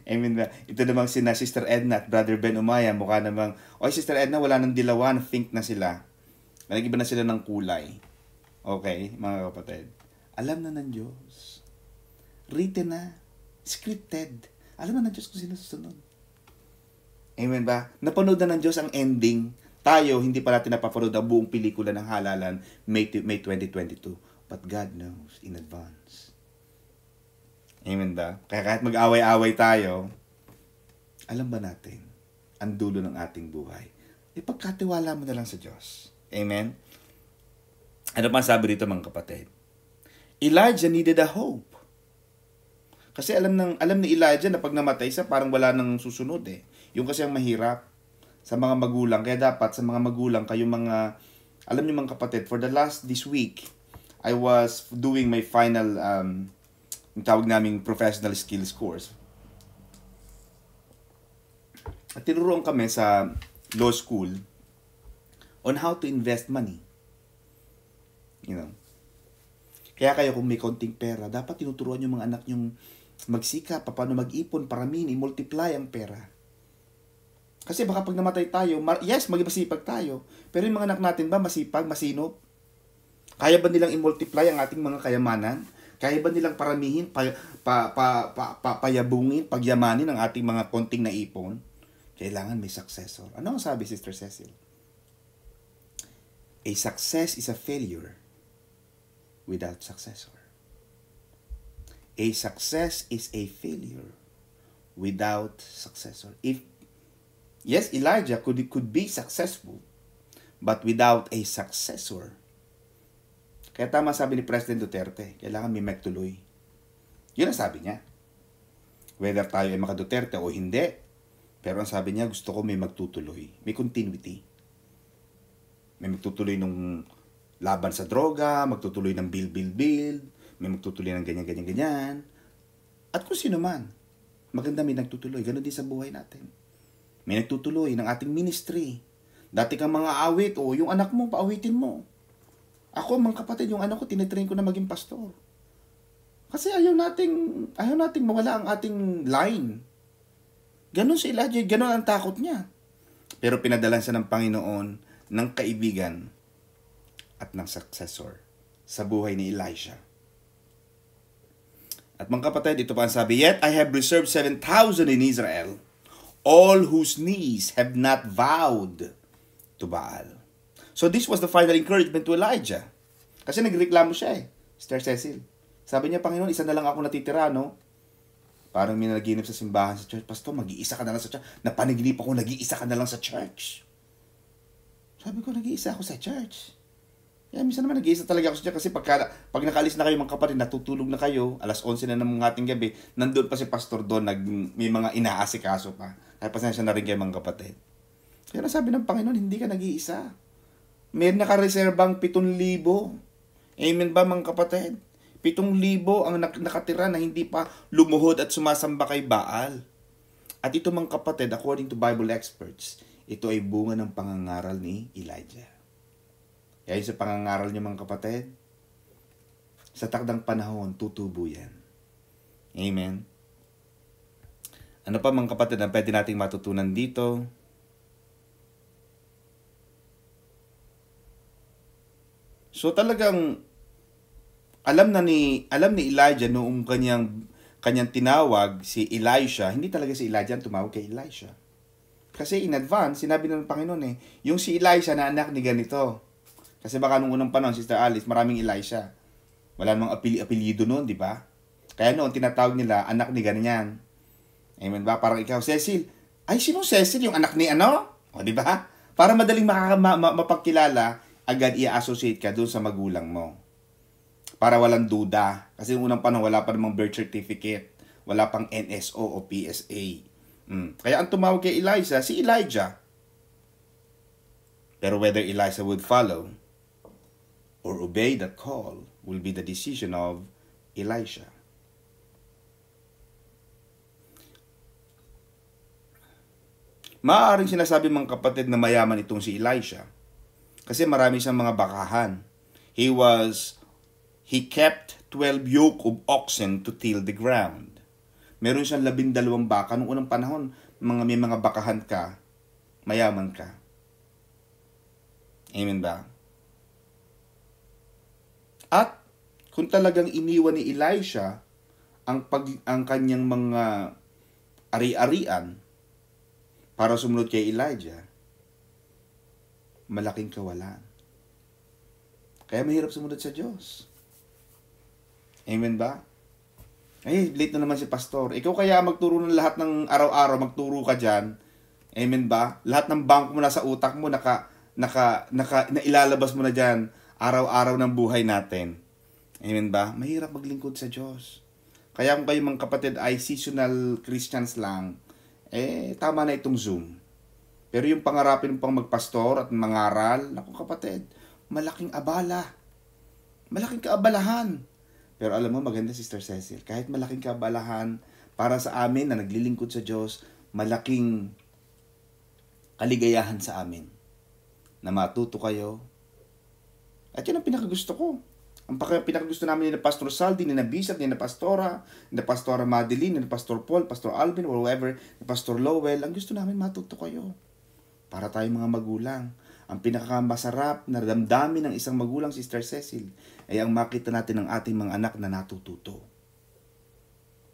I mean, ito namang sina Sister Edna at Brother Ben Umaya, mukha namang, Sister Edna, wala nang dilawan, think na sila. Nag-iba na sila ng kulay. Okay, mga kapatid. Alam na ng Diyos. Written na. Scripted. Alam na ng Diyos kung sino susunod. Amen ba? Napanood na ng Diyos ang ending. Tayo, hindi pa natin napapanood ang buong pelikula ng halalan May 2022. But God knows in advance. Amen ba? Kaya kahit mag-away-away tayo, alam ba natin ang dulo ng ating buhay? Ipagkatiwala mo na lang sa Diyos. Amen? Ano pa sabi dito mga kapatid? Elijah needed a hope. Kasi alam ni Elijah na pag namatay siya, parang wala nang susunod eh. Yung kasi ang mahirap sa mga magulang. Kaya dapat sa mga magulang, kayong mga, alam niyo mga kapatid, for this week, I was doing my final, yung tawag naming professional skills course. At tinuruan kami sa law school on how to invest money. You know. Kaya kayo kung may konting pera, dapat tinuturuan yung mga anak yung magsikap, paano mag-ipon, paramihin, i-multiply ang pera. Kasi baka pag namatay tayo, yes, masipag tayo, pero yung mga anak natin ba masipag, masinop? Kaya ba nilang i-multiply ang ating mga kayamanan? Kaya ba nilang paramihin, payabungin, pagyamanin ang ating mga konting naipon? Kailangan may successor. Ano ang sabi, Sister Cecil? A success is a failure without successor. A success is a failure without successor. Yes, Elijah could be successful, but without a successor. Kaya tama sabi ni President Duterte, kailangan may magtuloy. Yun ang sabi niya. Whether tayo ay maka-Duterte o hindi, pero ang sabi niya, gusto ko may magtutuloy. May continuity. May magtutuloy nung laban sa droga, magtutuloy ng build, may magtutuloy ng ganyan. At kung sino man, maganda may nagtutuloy. Ganon din sa buhay natin. May nagtutuloy ng ating ministry. Dati kang mga awit, yung anak mo, paawitin mo. Ako, mga kapatid, yung anak ko, tinitrain ko na maging pastor. Kasi ayaw nating mawala ang ating line. Ganon si Elijah, ganon ang takot niya. Pero pinadalan siya ng Panginoon ng kaibigan at ng successor sa buhay ni Elisha. At mga kapatid, ito pa ang sabi, yet I have reserved 7,000 in Israel, all whose knees have not vowed to Baal. So this was the final encouragement to Elijah. Kasi nagreklamo siya eh, Sister Cecil. Sabi niya, Panginoon, isa na lang ako natitira, no? Parang may nanaginip sa simbahan sa church. Pastor, mag-iisa ka na lang sa church. Napanaginip ako, nag-iisa ka na lang sa church. Sabi ko, nag-iisa ako sa church. Kaya minsan naman nag-iisa talaga ako sa church. Kasi pag nakaalis na kayo mga kapatid, natutulog na kayo, alas 11 na ng ating gabi, nandun pa si Pastor doon, may mga inaasikaso pa. Kaya pasensya na rin kayo mga kapatid. Kaya sabi ng Panginoon, hindi ka nag-iisa. May nakareserbang 7,000. Amen ba mga kapatid? 7,000 ang nakatira na hindi pa lumuhod at sumasamba kay Baal. At ito mga kapatid, according to Bible experts, ito ay bunga ng pangangaral ni Elijah. Kaya sa pangangaral niya mga kapatid, sa takdang panahon, tutubo yan. Amen? Ano pa mga kapatid na pwede nating matutunan dito? So talagang alam ni Elijah noong kanyang tinawag si Elisha, hindi talaga si Elijah ang tumawag kay Elisha. Kasi in advance, sinabi ng Panginoon yung si Elisha na anak ni ganito. Kasi baka nung unang panahon, Sister Alice, maraming Elisha. Wala namang apelyido noon, di ba? Kaya noon, tinatawag nila, anak ni ganyan. Amen ba? Parang ikaw, Cecil. Ay, sino Cecil? Yung anak ni ano? O, di ba? Para madaling mapagkilala, agad i-associate ka doon sa magulang mo. Para walang duda. Kasi unang panahon, wala pa namang birth certificate. Wala pang NSO o PSA. Kaya ang tumawag kay Elijah, si Elijah. Pero whether Elijah would follow or obey that call will be the decision of Elisha. Maaaring sinasabi mga kapatid na mayaman itong si Elisha. Kasi marami siyang mga bakahan. He kept 12 yoke of oxen to till the ground. Meron siyang 12 baka. Noong unang panahon, may mga bakahan ka, mayaman ka. Amen ba? At kung talagang iniwan ni Elisha ang kanyang mga ari-arian para sumunod kay Elijah, malaking kawalan. Kaya mahirap sumunod sa Diyos. Amen ba? Ay, late na naman si pastor. Ikaw kaya magturo ng lahat ng araw-araw, magturo ka dyan. Amen ba? Lahat ng bangko mo na sa utak mo, nailalabas mo na dyan, araw-araw ng buhay natin. Amen ba? Mahirap maglingkod sa Diyos. Kaya kung kayo mga kapatid ay seasonal Christians lang, tama na itong Zoom. Pero yung pangarapin pang magpastor at mangaral, naku kapatid, malaking abala. Malaking kaabalahan. Pero alam mo, maganda Sister Cecil, kahit malaking kaabalahan, para sa amin na naglilingkod sa Diyos, malaking kaligayahan sa amin. Na matuto kayo. At yun ang pinakagusto ko. Ang pinakagusto namin ni Pastor Saldi, ni Bisat, ni Pastora, ni Pastora Madeline, ni Pastor Paul, Pastor Alvin, or whoever, ni Pastor Lowell, ang gusto namin matuto kayo. Para tayong mga magulang. Ang pinakamasarap na damdamin ng isang magulang, Sister Cecil, ay ang makita natin ng ating mga anak na natututo.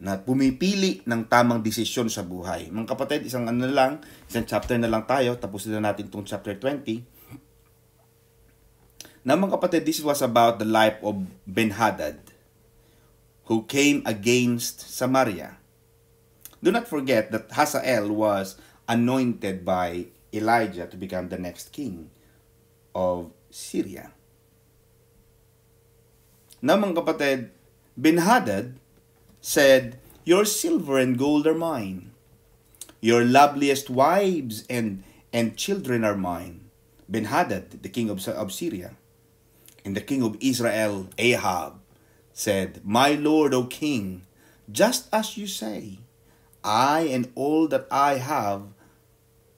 Na pumipili ng tamang desisyon sa buhay. Mga kapatid, isang chapter na lang tayo, tapos na natin itong chapter 20. Na mga kapatid, this was about the life of Ben-Hadad, who came against Samaria. Do not forget that Hazael was anointed by Elijah to become the next king of Syria. Na mga kapatid, Ben-Hadad said, "Your silver and gold are mine. Your loveliest wives and children are mine." Ben-Hadad, the king of Syria. And the king of Israel, Ahab, said, "My lord, O king, just as you say, I and all that I have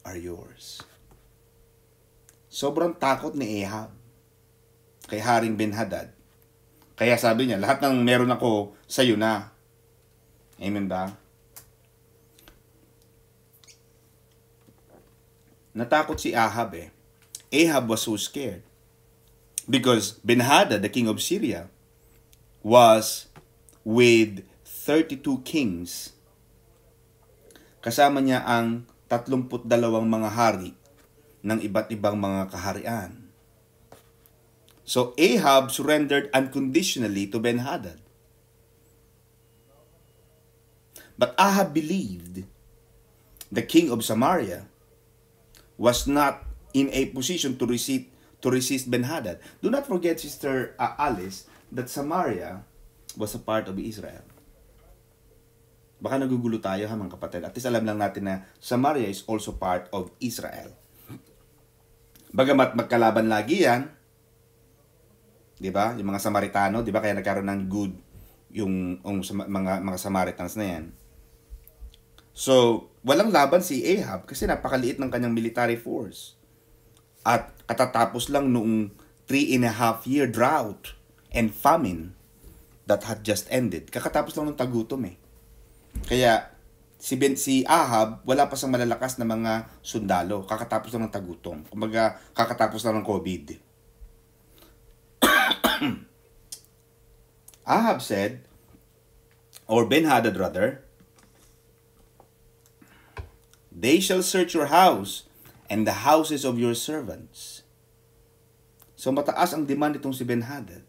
are yours." Sobrang takot ni Ahab kay Haring Ben-Hadad. Kaya sabi niya, lahat ng meron ako, sa'yo na. Amen ba? Natakot si Ahab eh. Ahab was so scared. Because Ben-Hadad, the king of Syria, was with 32 kings. Kasama niya ang 32 mga hari ng iba't ibang mga kaharian. So Ahab surrendered unconditionally to Ben-Hadad. But Ahab believed the king of Samaria was not in a position to resist Ben-Hadad. Do not forget, Sister Alice, that Samaria was a part of Israel. Baka nagugulo tayo ha mga kapatid. At least alam lang natin na Samaria is also part of Israel. Bagamat magkalaban lagi yan, di ba? Yung mga Samaritano, di ba? Kaya nagkaroon ng good yung mga Samaritans na yan. So, walang laban si Ahab kasi napakaliit ng kanyang military force. At katatapos lang noong 3.5-year drought and famine that had just ended. Kakatapos lang ng tagutom eh. Kaya si Ahab, wala pa siyang malalakas na mga sundalo. Kakatapos lang ng tagutom. Kumbaga, kakatapos lang ng COVID. Ahab said, or Ben-Hadad rather, "They shall search your house and the houses of your servants." So mataas ang demand itong si Ben-Hadad.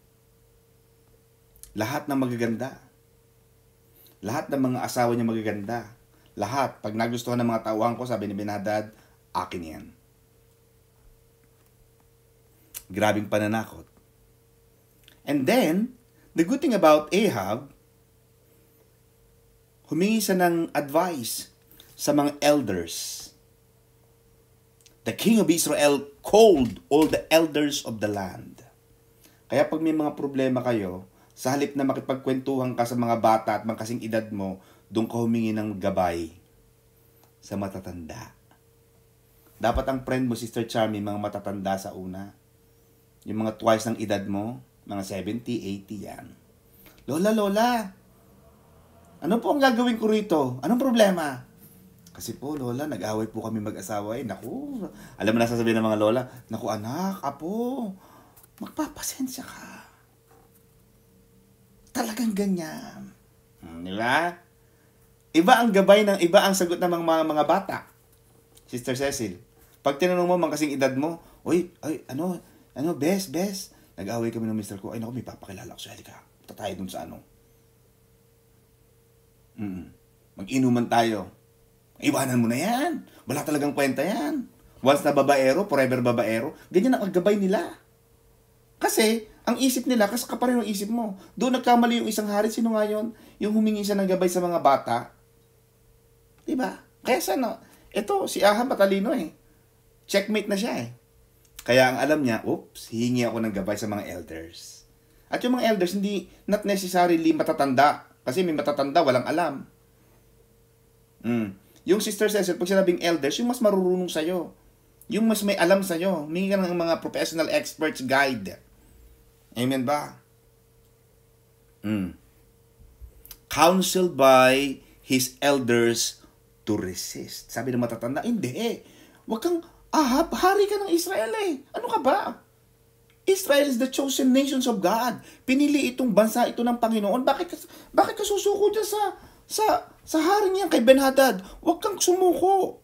Lahat ng magaganda. Lahat ng mga asawa niya magaganda. Lahat. Pag nagustuhan ng mga tauhan ko, sabi ni Ben-Hadad, akin yan. Grabing pananakot. And then, the good thing about Ahab, humingi siya ng advice sa mga elders. The king of Israel called all the elders of the land. Kaya pag may mga problema kayo, sa halip na makipagkwentuhan ka sa mga bata at mga kasing edad mo, doon ka humingi ng gabay sa matatanda. Dapat ang friend mo, Sister Charmy, mga matatanda sa una. Yung mga twice ng edad mo, mga 70, 80 yan. Lola, ano po ang gagawin ko rito? Anong problema? Kasi po, Lola, nag-away po kami mag-asawa. Naku, alam mo na sasabihin ng mga Lola, naku anak, apo, magpapasensya ka. Talagang ganyan. Di ba? Iba ang gabay ng iba ang sagot ng mga bata. Sister Cecil, pag tinanong mo, mga kasing edad mo, bes, nag-away kami ng mister ko, naku, may papakilala ko sa halika. Tatay dun sa mag-inuman tayo. Iwanan mo na yan. Wala talagang kwenta yan. Once na babaero, forever babaero. Ganyan ang gabay nila. Kasi, ang isip nila, kasi ka pa rin ang isip mo. Doon nagkamali yung isang hari. Sino nga yun? Yung humingi siya ng gabay sa mga bata. Diba? Kaya sana, ito, si Ahab matalino eh. Checkmate na siya eh. Kaya ang alam niya, hihingi ako ng gabay sa mga elders. At yung mga elders, hindi, not necessarily matatanda. Kasi may matatanda, walang alam. Yung Sister Cecil, pag sinabing elders, yung mas marurunong sa'yo. Yung mas may alam sa'yo. Humingi ka ng mga professional experts guide. Amen ba? Counseled by his elders to resist. Sabi ng matatanda, hindi. Huwag kang, Ahab, hari ka ng Israel eh. Ano ka ba? Israel is the chosen nations of God. Pinili itong bansa ito ng Panginoon. Bakit ka susuko dyan sa hari niyan kay Ben-Hadad? Huwag kang sumuko.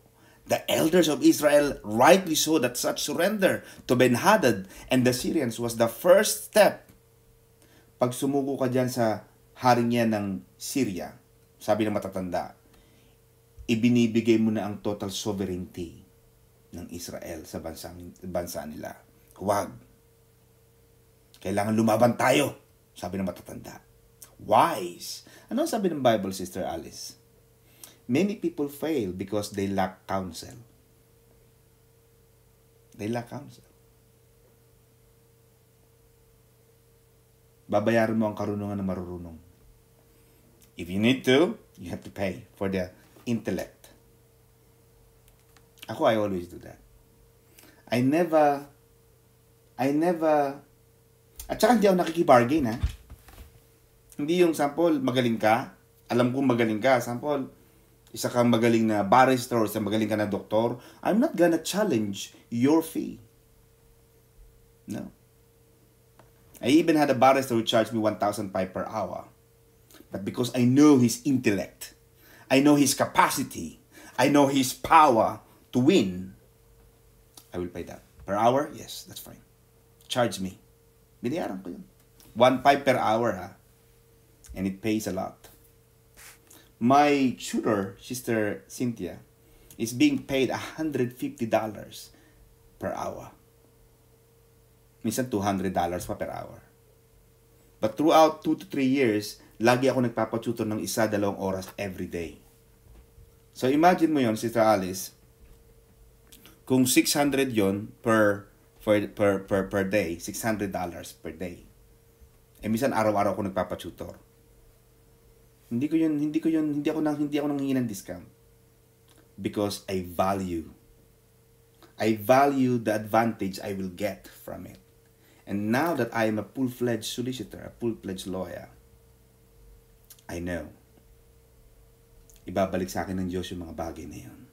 The elders of Israel rightly saw that such surrender to Ben-Hadad and the Syrians was the first step. Pag sumuko ka dyan sa hari niya ng Syria, sabi ng matatanda, ibinibigay mo na ang total sovereignty ng Israel sa bansa nila. Huwag. Kailangan lumaban tayo, sabi ng matatanda. Wise. Ano sabi ng Bible, Sister Alice? Many people fail because they lack counsel. They lack counsel. Babayaran mo ang karunungan ng marurunong. If you need to, you have to pay for the intellect. I always do that. I never, at saka hindi ako nakikibargain, ha? Hindi yung sample, magaling ka. Alam kong magaling ka. Sample, isa kang magaling na barrister or isa magaling ka na doktor. I'm not gonna challenge your fee. No. I even had a barrister who charged me 1,500 per hour. But because I know his intellect, I know his capacity, I know his power to win, I will pay that. Per hour? Yes, that's fine. Charge me. Binayaran ko yun. 1,500 per hour, ha? And it pays a lot. My tutor, Sister Cynthia, is being paid $150 per hour. Minsan $200 pa per hour. But throughout 2 to 3 years, lagi ako nagpapatutor ng 1-2 oras every day. So imagine mo yon, Sister Alice, kung 600 yon per day, $600 per day. Minsan araw-araw ako nagpapatutor. Hindi ako nanghingi ng discount. Because I value the advantage I will get from it. And now that I am a full-fledged solicitor, a full-fledged lawyer, I know, ibabalik sa akin ng Diyos yung mga bagay na yun.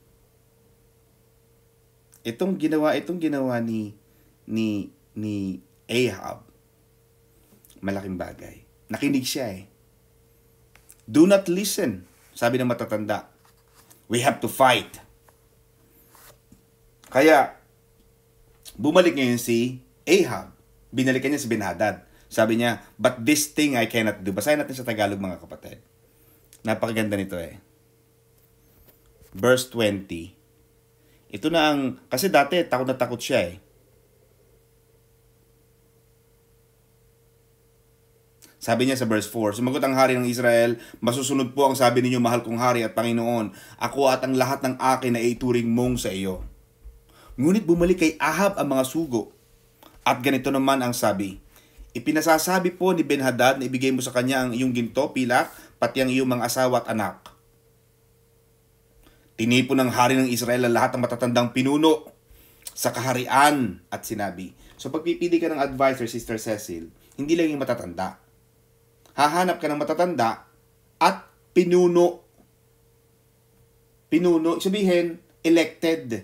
Itong ginawa ni Ahab, malaking bagay. Nakinig siya eh. Do not listen, sabi ng matatanda. We have to fight. Kaya, bumalik ngayon si Ahab. Binalikan niya si Ben-Hadad. Sabi niya, but this thing I cannot do. Basahin natin sa Tagalog, mga kapatid. Napakaganda nito eh. Verse 20. Ito na ang, kasi dati takot na takot siya eh. Sabi niya sa verse 4, sumagot ang hari ng Israel, masusunod po ang sabi ninyo, mahal kong hari at Panginoon, ako at ang lahat ng akin na ituring mong sa iyo. Ngunit bumalik kay Ahab ang mga sugo. At ganito naman ang sabi, ipinasasabi po ni Ben-Hadad na ibigay mo sa kanya ang iyong ginto, pilak, pati ang iyong mga asawa at anak. Tinipon ng hari ng Israel ang lahat ng matatandang pinuno sa kaharian at sinabi, so pagpipili ka ng advisor, Sister Cecil, hindi lang yung matatanda. Hahanap ka ng matatanda at pinuno. Pinuno, sabihin, elected,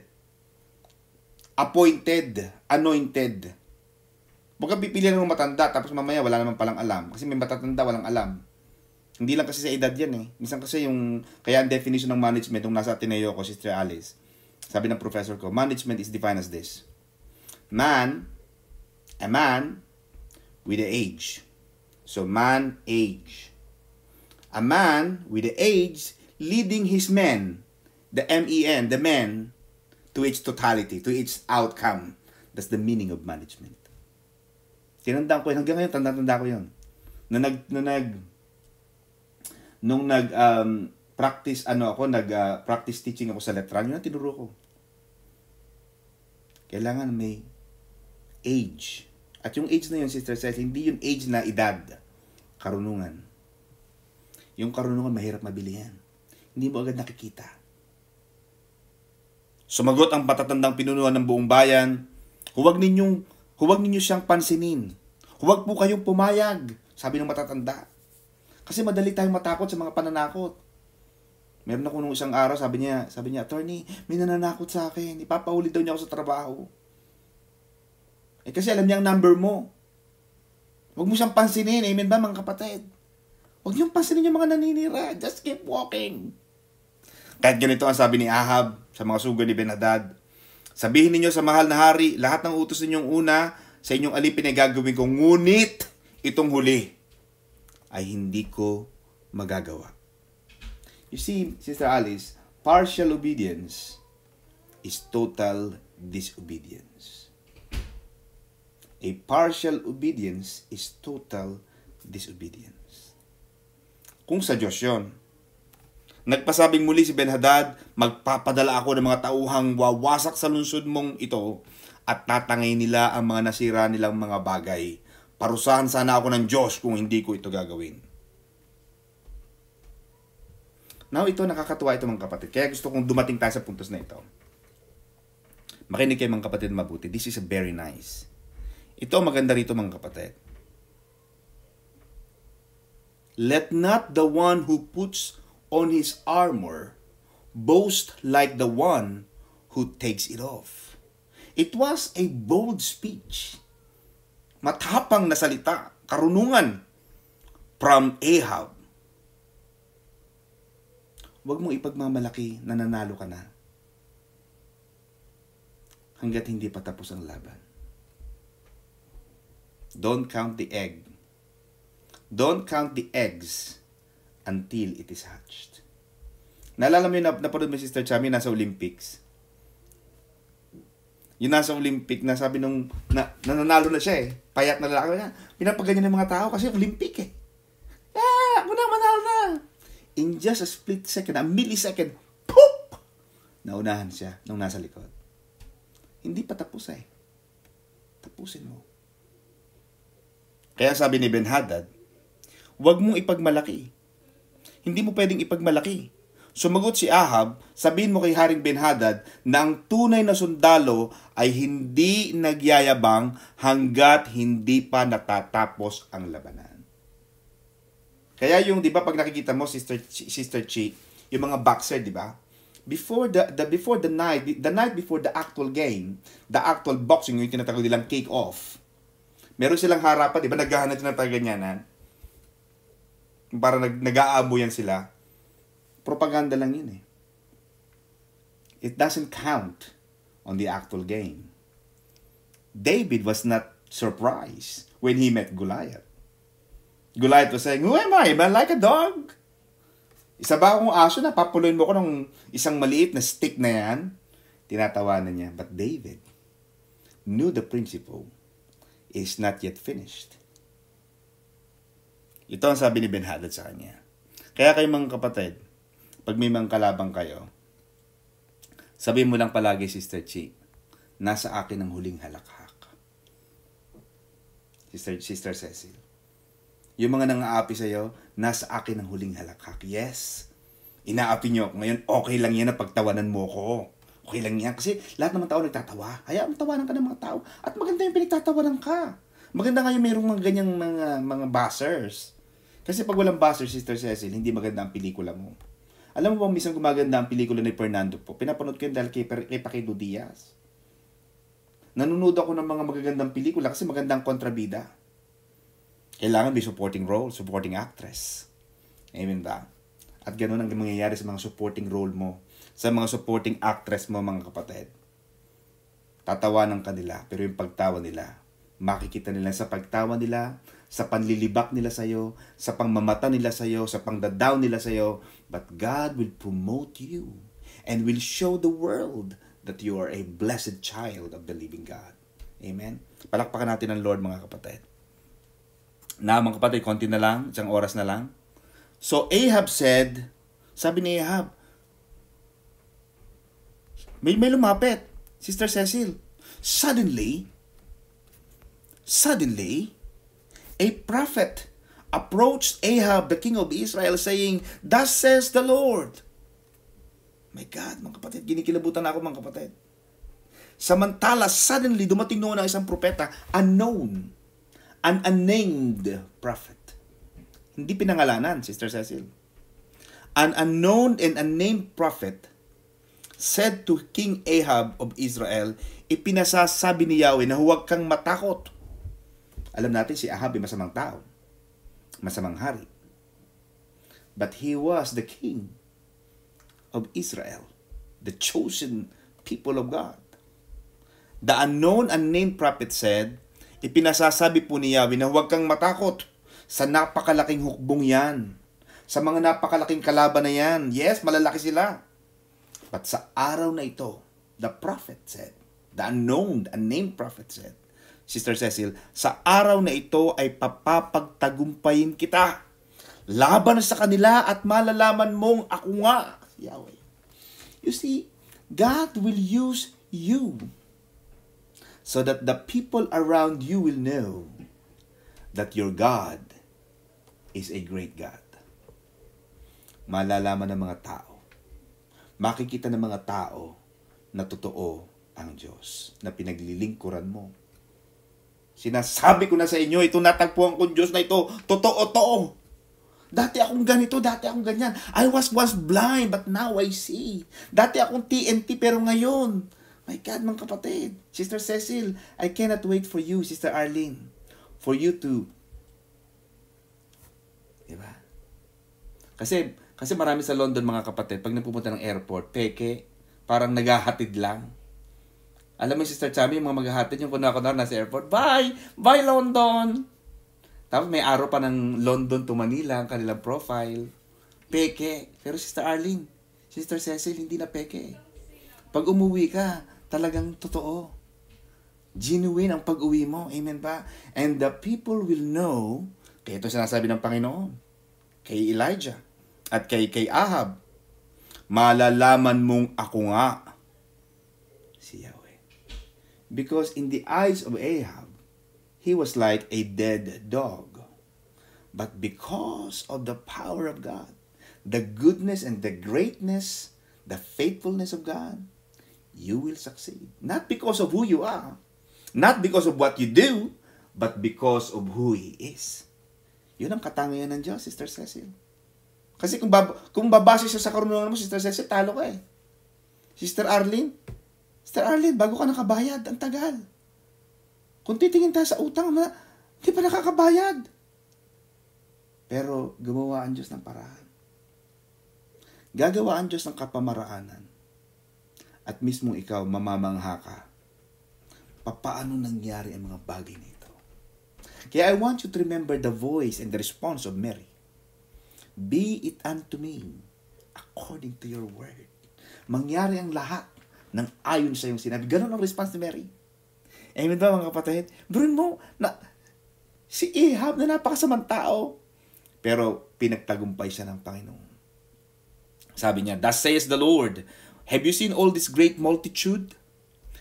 appointed, anointed. Huwag kang pipilian ng matanda tapos mamaya wala naman palang alam. Kasi may matatanda walang alam. Hindi lang kasi sa edad yan eh. Minsan kasi yung, kaya ang definition ng management nung nasa Ateneo ko, Sister Alice, sabi ng professor ko, management is defined as this. A man with the age. So man, age. A man with the age leading his men, the men, the men, to its totality, to its outcome. That's the meaning of management. Tinandaan ko yun. Hanggang ngayon, tanda ko yun. Nung practice practice teaching ako sa Letran, yun ang tinuro ko. Kailangan may age. At yung age na yun, Sister Cecil, hindi yung age na edad. Karunungan. Yung karunungan, mahirap mabili yan. Hindi mo agad nakikita. Sumagot ang patatandang pinunuan ng buong bayan, huwag ninyo siyang pansinin. Huwag po kayong pumayag, sabi ng matatanda. Kasi madali tayong matakot sa mga pananakot. Meron ako nung isang araw, sabi niya, attorney, may nananakot sa akin. Ipapahuli daw niya ako sa trabaho. Kasi alam niya ang number mo. Huwag mo siyang pansinin. Amen ba, mga kapatid? Huwag niyong pansinin yung mga naninira. Just keep walking. Kahit ganito ang sabi ni Ahab sa mga sugo ni Ben-Hadad, sabihin ninyo sa mahal na hari, lahat ng utos ninyong una, sa inyong alipin ay gagawin ko, ngunit itong huli ay hindi ko magagawa. You see, Sister Alice, partial obedience is total disobedience. A partial obedience is total disobedience. Kung sa Diyos yun, nagpasabing muli si Ben-Hadad, magpapadala ako ng mga tauhang wawasak sa lungsod mong ito at tatangay nila ang mga nasira nilang mga bagay. Parusahan sana ako ng Diyos kung hindi ko ito gagawin. Now, ito nakakatuwa ito mga kapatid. Kaya gusto kong dumating tayo sa puntos na ito. Makinig kayo mga kapatid mabuti. This is very nice. Ito maganda rito mga kapatid. Let not the one who puts on his armor boast like the one who takes it off. It was a bold speech. Matapang na salita, karunungan from Ahab. Huwag mong ipagmamalaki na nanalo ka na hanggat hindi pa tapos ang laban. Don't count the egg. Don't count the eggs until it is hatched. Naalala mo yung napanood mo Sister Chami nasa Olympics? Yung nasa Olympic na sabi nung nananalo na siya eh. Payat na lalaki na. Pinapaganyan ng mga tao kasi Olympic eh. Ako na, manalo na. In just a split second, a millisecond, poop! Naunahan siya nung nasa likod. Hindi pa tapos eh. Tapusin mo. Kaya sabi ni Ben-Hadad, huwag mong ipagmalaki. Hindi mo pwedeng ipagmalaki. Sumagot si Ahab, sabihin mo kay Haring Ben-Hadad na ang tunay na sundalo ay hindi nagyayabang hanggat hindi pa natatapos ang labanan. Kaya yung, di ba, pag nakikita mo, Sister Chi, yung mga boxer, di ba? Before the night before the actual game, the actual boxing, yung tinatawag nilang kick-off, meron silang harapan, di ba? Naghahanap ng ganyanan. Para nag-aaboyan sila. Propaganda lang yun eh. It doesn't count on the actual game. David was not surprised when he met Goliath. Goliath was saying, "Who am I? Am I like a dog? Isa ba akong aso na papuloyin mo ko ng isang maliit na stick na yan?" Tinatawanan niya. But David knew the principle is not yet finished. Ito ang sabi ni Ben-Hadad sa kanya. Kaya kayo mga kapatid, pag may mga kalabang kayo, sabihin mo lang palagi, Sister Chi, nasa akin ang huling halakhak. Sister Cecil. Yung mga nang-aapi sa'yo, nasa akin ang huling halakhak. Yes. Inaapi nyo ako ngayon, okay lang yan na pagtawanan mo ko. Okay lang yan. Kasi lahat ng mga tao nagtatawa. Hayaan mo tawanan ka ng mga tao. At maganda yung pinagtatawanan ka. Maganda nga yung mayroong mga ganyang mga buzzers. Kasi pag walang buzzer, Sister Cecil, hindi maganda ang pelikula mo. Alam mo ba, minsan gumaganda ang pelikula ni Fernando po. Pinapanood ko yun dahil kay Paquito Diaz. Nanonood ako ng mga magagandang pelikula kasi magandang kontrabida. Kailangan may supporting role, supporting actress. Amen ba? At ganun ang mangyayari sa mga supporting role mo, sa mga supporting actress mo, mga kapatid. Tatawanan ka nila, pero yung pagtawa nila, makikita nila sa pagtawa nila, sa panlilibak nila sa'yo, sa pangmamata nila sa'yo, sa pangdadown nila sa'yo. But God will promote you and will show the world that you are a blessed child of the living God. Amen? Palakpakan natin ang Lord, mga kapatid. Mga kapatid, konti na lang, isang oras na lang. So Ahab said, sabi ni Ahab, may lumapit, Sister Cecil. Suddenly, a prophet approached Ahab, the king of Israel, saying, "Thus says the Lord." My God, mga kapatid, ginikilabutan ako, mga kapatid. Samantala, suddenly, dumating noon ang isang propeta, unknown, an unnamed prophet. Hindi pinangalanan, Sister Cecil. An unknown and unnamed prophet said to King Ahab of Israel, ipinasasabi ni Yahweh na huwag kang matakot. Alam natin si Ahab ay masamang tao, masamang hari. But he was the king of Israel, the chosen people of God. The unknown, unnamed prophet said, ipinasasabi po ni Yahweh na huwag kang matakot sa napakalaking hukbong yan, sa mga napakalaking kalaban na yan. Yes, malalaki sila. But sa araw na ito, the prophet said, the unknown, unnamed prophet said, Sister Cecil, sa araw na ito ay papapagtagumpayin kita. Laban sa kanila at malalaman mong ako nga, Yahweh. You see, God will use you so that the people around you will know that your God is a great God. Malalaman ng mga tao. Makikita ng mga tao na totoo ang Diyos, na pinaglilingkuran mo. Sinasabi ko na sa inyo, ito natagpuan kong Diyos na ito, totoo to. Dati akong ganito, dati akong ganyan. I was once blind, but now I see. Dati akong TNT, pero ngayon, my God, mga kapatid, Sister Cecil, I cannot wait for you, Sister Arlene, for you to, diba? Kasi marami sa London, mga kapatid, pag napupunta ng airport, peke, parang naghahatid lang. Alam mo, Sister Chami, yung mga maghahatid, yung kuna-kunar nasa airport, bye! Bye, London! Tapos may araw pa ng London to Manila, ang kanilang profile. Peke. Pero Sister Arlene, Sister Cecil, hindi na peke. Pag umuwi ka, talagang totoo. Genuine ang pag-uwi mo. Amen ba? And the people will know, kaya ito sinasabi ng Panginoon, kay Elijah, at kay Ahab, malalaman mong ako nga, si Yahweh. Because in the eyes of Ahab, he was like a dead dog. But because of the power of God, the goodness and the greatness, the faithfulness of God, you will succeed. Not because of who you are, not because of what you do, but because of who He is. Yun ang katangian ng Diyos, Sister Cecil. Kasi kung babase siya sa karunungan mo, Sister Cecil, talo ka eh. Sister Arlene, bago ka nakabayad, ang tagal. Kung titingin tayo sa utang, hindi pa nakakabayad. Pero gumawa ang Diyos ng paraan. Gagawa ang Diyos ng kapamaraanan. At mismo ikaw, mamamangha ka. Paano nangyari ang mga bagay na ito? Kaya I want you to remember the voice and the response of Mary. Be it unto me according to your word. Mangyari ang lahat ng ayon sa iyong sinabi. Ganun ang response ni Mary. Amen ba, mga kapatid? Burin mo, na si Ahab na napakasamang tao, Pero pinagtagumpay siya ng Panginoon. Sabi niya, "Thus says the Lord, have you seen all this great multitude?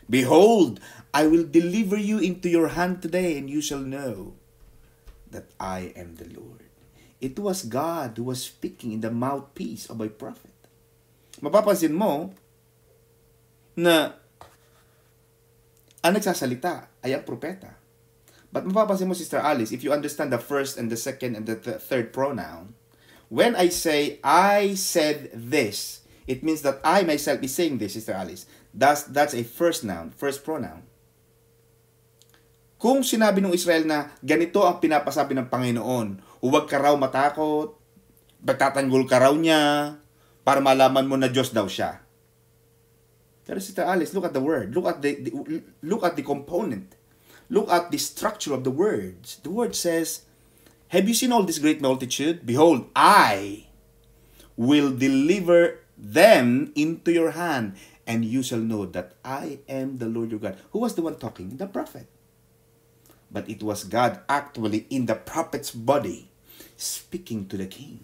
Behold, I will deliver you into your hand today, and you shall know that I am the Lord." It was God who was speaking in the mouthpiece of a prophet. Mapapansin mo na ang nagsasalita ay ang propeta. But mapapansin mo, Sister Alice, if you understand the first and the second and the third pronoun, when I say, I said this, it means that I myself is saying this, Sister Alice. That's a first noun, first pronoun. Kung sinabi ng Israel na ganito ang pinapasabi ng Panginoon, huwag ka raw matakot, pagtatanggol ka raw niya, para malaman mo na Diyos daw siya. Pero Sister Alice, look at the word. Look at the component. Look at the structure of the words. The word says, have you seen all this great multitude? Behold, I will deliver them into your hand, and you shall know that I am the Lord your God. Who was the one talking? The prophet. But it was God actually in the prophet's body speaking to the king.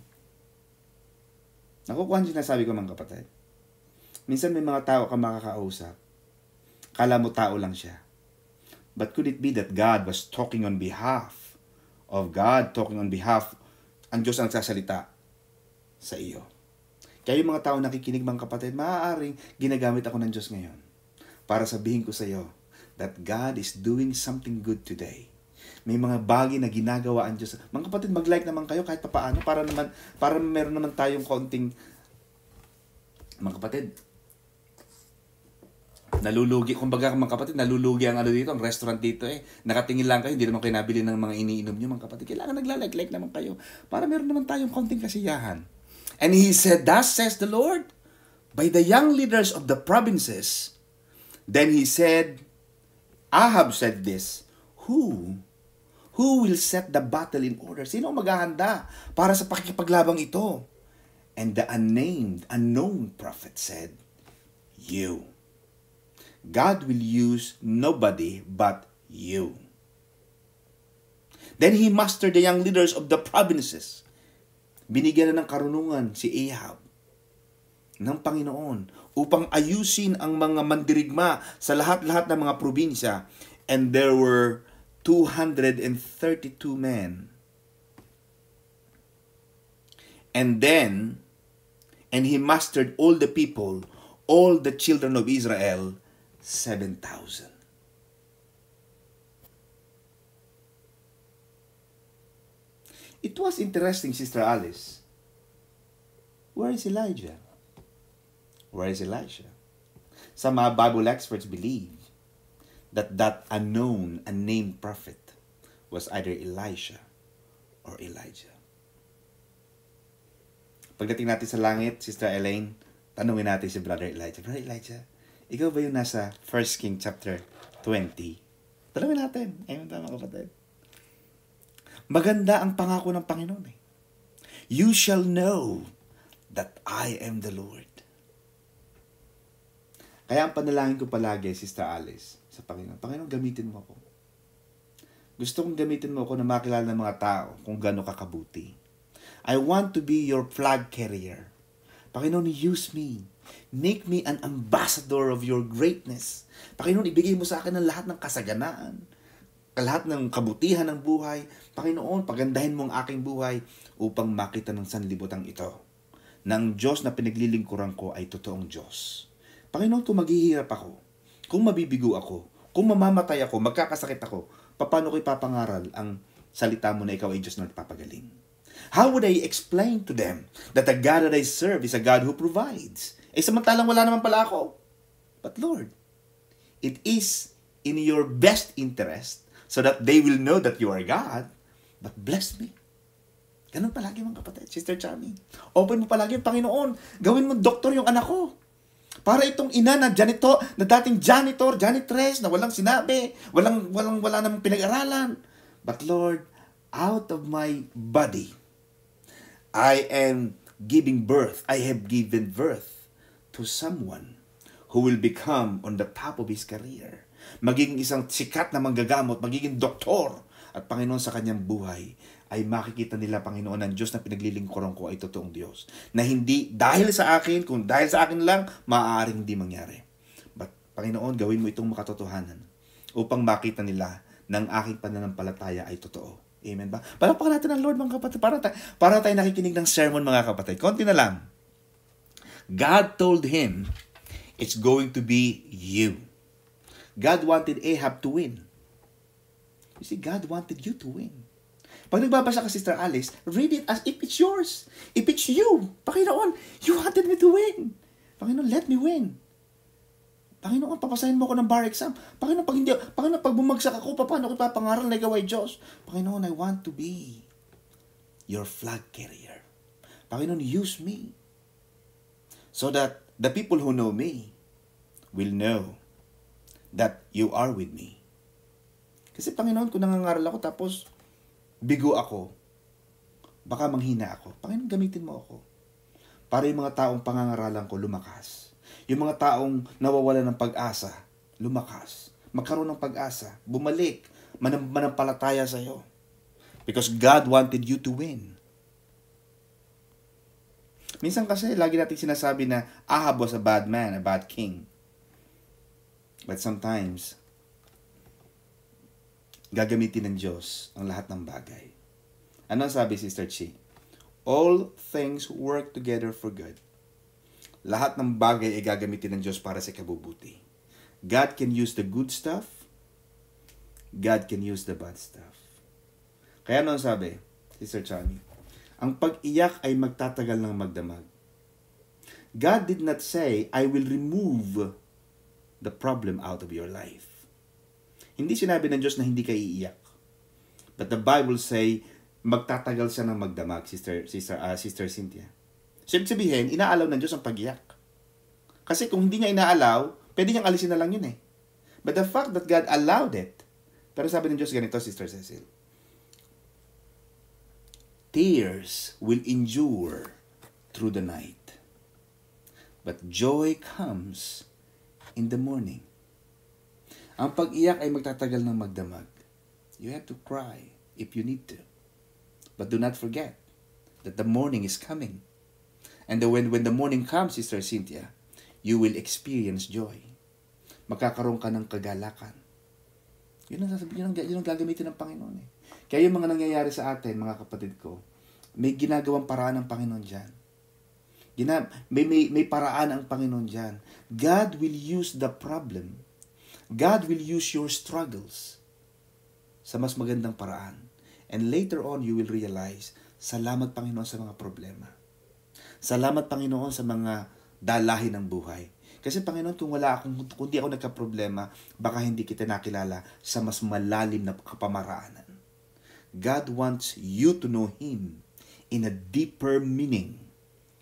Nakukuha niyo sinasabi ko, mga kapatid. Minsan may mga tao ka makakausap. Kala mo tao lang siya. But could it be that God was talking on behalf of God, talking on behalf, ang Diyos ang nagsasalita sa iyo? Kaya yung mga tao nakikinig, mga kapatid, maaaring ginagamit ako ng Diyos ngayon para sabihin ko sa iyo that God is doing something good today. May mga bagay na ginagawa ang Diyos. Mga kapatid, mag-like naman kayo kahit papaano para meron naman tayong konting, mga kapatid, nalulugi. Kumbaga, mga kapatid, nalulugi ang dito, ang restaurant dito Nakatingin lang kayo, hindi naman kayo nabili ng mga iniinom nyo, mga kapatid. Kailangan nagla-like naman kayo para meron naman tayong konting kasiyahan. And he said, thus says the Lord, by the young leaders of the provinces. Then he said, Ahab said this, Who will set the battle in order? Sino maghahanda para sa pakikipaglabang ito? And the unknown prophet said, You. God will use nobody but you. Then he mustered the young leaders of the provinces. Binigyan na ng karunungan si Ahab ng Panginoon upang ayusin ang mga mandirigma sa lahat-lahat ng mga probinsya. And there were 232 men. And he mustered all the people, all the children of Israel, 7,000. It was interesting, Sister Alice. Where is Elijah? Where is Elisha? Some Bible experts believe that unknown, unnamed prophet was either Elisha or Elijah. Pagdating natin sa langit, Sister Elaine, tanungin natin si Brother Elijah. Brother Elijah, ikaw ba yung nasa 1 King chapter 20? Tanungin natin. Ayun, tama kapatid. Maganda ang pangako ng Panginoon You shall know that I am the Lord. Kaya ang panalangin ko palagi, Sister Alice, sa Panginoon, Panginoon, gamitin mo ako. Gusto kong gamitin mo ako na makilala ng mga tao kung gaano kakabuti. I want to be your flag carrier. Panginoon, use me. Make me an ambassador of your greatness. Panginoon, ibigay mo sa akin ang lahat ng kasaganaan, lahat ng kabutihan ng buhay. Panginoon, pagandahin mo ang aking buhay upang makita ng sanlibutan ito na ang Diyos na pinaglilingkuran ko ay totoong Diyos. Panginoon, kung maghihirap ako, kung mabibigo ako, kung mamamatay ako, magkakasakit ako, paano ko ipapangaral ang salita mo na ikaw ay Diyos na nagpapagaling? How would I explain to them that the God that I serve is a God who provides? Samantalang wala naman pala ako. But Lord, it is in your best interest so that they will know that you are God, but bless me. Ganun palagi, mga kapatid. Sister Chami, open mo palagi, Panginoon, gawin mo doktor yung anak ko. Para itong ina na dating janitress, na walang sinabi, wala namang pinag-aralan. But Lord, out of my body, I am giving birth. I have given birth to someone who will become on the top of his career. Magiging isang sikat na manggagamot, magiging doktor. At Panginoon, sa kanyang buhay ay makikita nila, Panginoon, ang Diyos na pinaglilingkuran ko ay totoong Diyos. Na hindi dahil sa akin, kung dahil sa akin lang, maaaring hindi mangyari. But, Panginoon, gawin mo itong makatotohanan upang makita nila ng aking pananampalataya ay totoo. Amen ba? Palakpakan natin ang Lord, mga kapatid. Para tayo nakikinig ng sermon, mga kapatid. Konti na lang. God told him, it's going to be you. God wanted Ahab to win. You see, God wanted you to win. Pag nagbabasa ka, Sister Alice, read it as if it's yours. If it's you. Panginoon, you wanted me to win. Panginoon, let me win. Panginoon, papasahin mo ako ng bar exam. Panginoon, pag bumagsak ako, paano ko ipapangaral na ikaw ay Diyos? Panginoon, I want to be your flag carrier. Panginoon, use me so that the people who know me will know that you are with me. Kasi Panginoon, kung nangangaral ako tapos bigo ako, baka manghina ako. Panginoon, gamitin mo ako para yung mga taong pangangaralan ko lumakas. Yung mga taong nawawala ng pag-asa, lumakas. Magkaroon ng pag-asa. Bumalik. Manampalataya sa iyo. Because God wanted you to win. Minsan kasi, lagi natin sinasabi na Ahab was a bad man, a bad king. But sometimes, gagamitin ng Diyos ang lahat ng bagay. Ano sabi, Sister Chi? All things work together for good. Lahat ng bagay ay gagamitin ng Diyos para sa kabubuti. God can use the good stuff. God can use the bad stuff. Kaya ano sabi, Sister Chani? Ang pag-iyak ay magtatagal ng magdamag. God did not say, I will remove the problem out of your life. Hindi sinabi ng Diyos na hindi ka iiyak. But the Bible say, magtatagal siya ng magdamag, Sister Cynthia. So, ibig sabihin, inaalaw ng Diyos ang pag-iyak. Kasi kung hindi niya inaalaw, pwede niyang alisin na lang yun eh. But the fact that God allowed it, pero sabi ng Diyos ganito, Sister Cecil, tears will endure through the night, but joy comes in the morning. Ang pag-iyak ay magtatagal ng magdamag. You have to cry if you need to. But do not forget that the morning is coming. And when the morning comes, Sister Cynthia, you will experience joy. Magkakaroon ka ng kagalakan. Yun ang gagamitin ng Panginoon eh. Kaya yung mga nangyayari sa atin, mga kapatid ko, may ginagawang paraan ng Panginoon dyan. May paraan ang Panginoon dyan. God will use the problem. God will use your struggles sa mas magandang paraan. And later on, you will realize, salamat Panginoon sa mga problema. Salamat Panginoon sa mga dalahin ng buhay. Kasi Panginoon, kung di ako nagka-problema, baka hindi kita nakilala sa mas malalim na kapamaraanan. God wants you to know Him in a deeper meaning.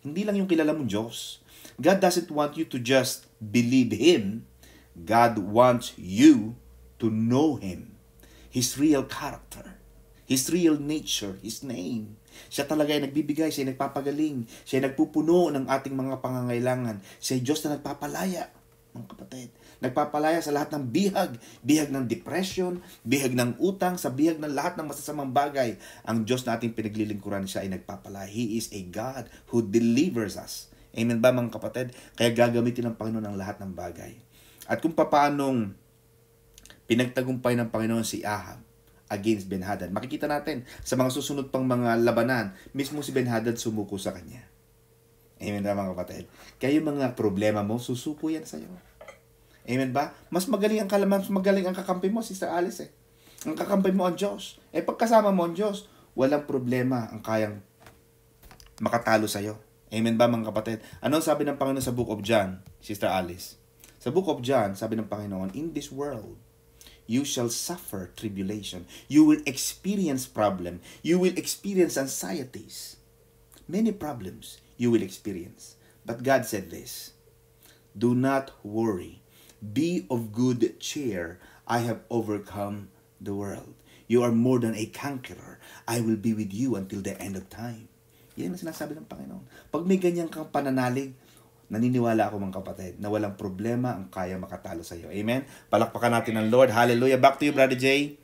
Hindi lang yung kilala mong Diyos. God doesn't want you to just believe Him. God wants you to know Him. His real character. His real nature. His name. Siya talaga ay nagbibigay. Siya ay nagpapagaling. Siya ay nagpupuno ng ating mga pangangailangan. Siya ay Diyos na nagpapalaya. Mga kapatid. Nagpapalaya sa lahat ng bihag. Bihag ng depression. Bihag ng utang. Sa bihag ng lahat ng masasamang bagay. Ang Diyos na ating pinaglilingkuran, siya ay nagpapalaya. He is a God who delivers us. Amen ba mga kapatid? Kaya gagamitin ng Panginoon ang lahat ng bagay. At kung paanong pinagtagumpay ng Panginoon si Ahab against Ben-Hadad, makikita natin sa mga susunod pang mga labanan, mismo si Ben-Hadad sumuko sa kanya. Amen ba mga kapatid? Kaya yung mga problema mo, susuko yan sa iyo. Amen ba? Mas magaling ang kakampi mo, Sister Alice eh. Ang kakampi mo ang Diyos. Pagkasama mo ang Diyos, walang problema ang kayang makatalo sa iyo. Amen ba mga kapatid? Ano sabi ng Panginoon sa Book of John, Sister Alice? Sa Book of John, sabi ng Panginoon, in this world, you shall suffer tribulation. You will experience problem. You will experience anxieties. Many problems you will experience. But God said this, do not worry. Be of good cheer. I have overcome the world. You are more than a conqueror. I will be with you until the end of time. Yan ang sinasabi ng Panginoon. Pag may ganyan kang pananalig, naniniwala ako mga kapatid na walang problema ang kaya makatalo sa iyo. Amen? Palakpakan natin ang Lord. Hallelujah. Back to you, Brother Jay.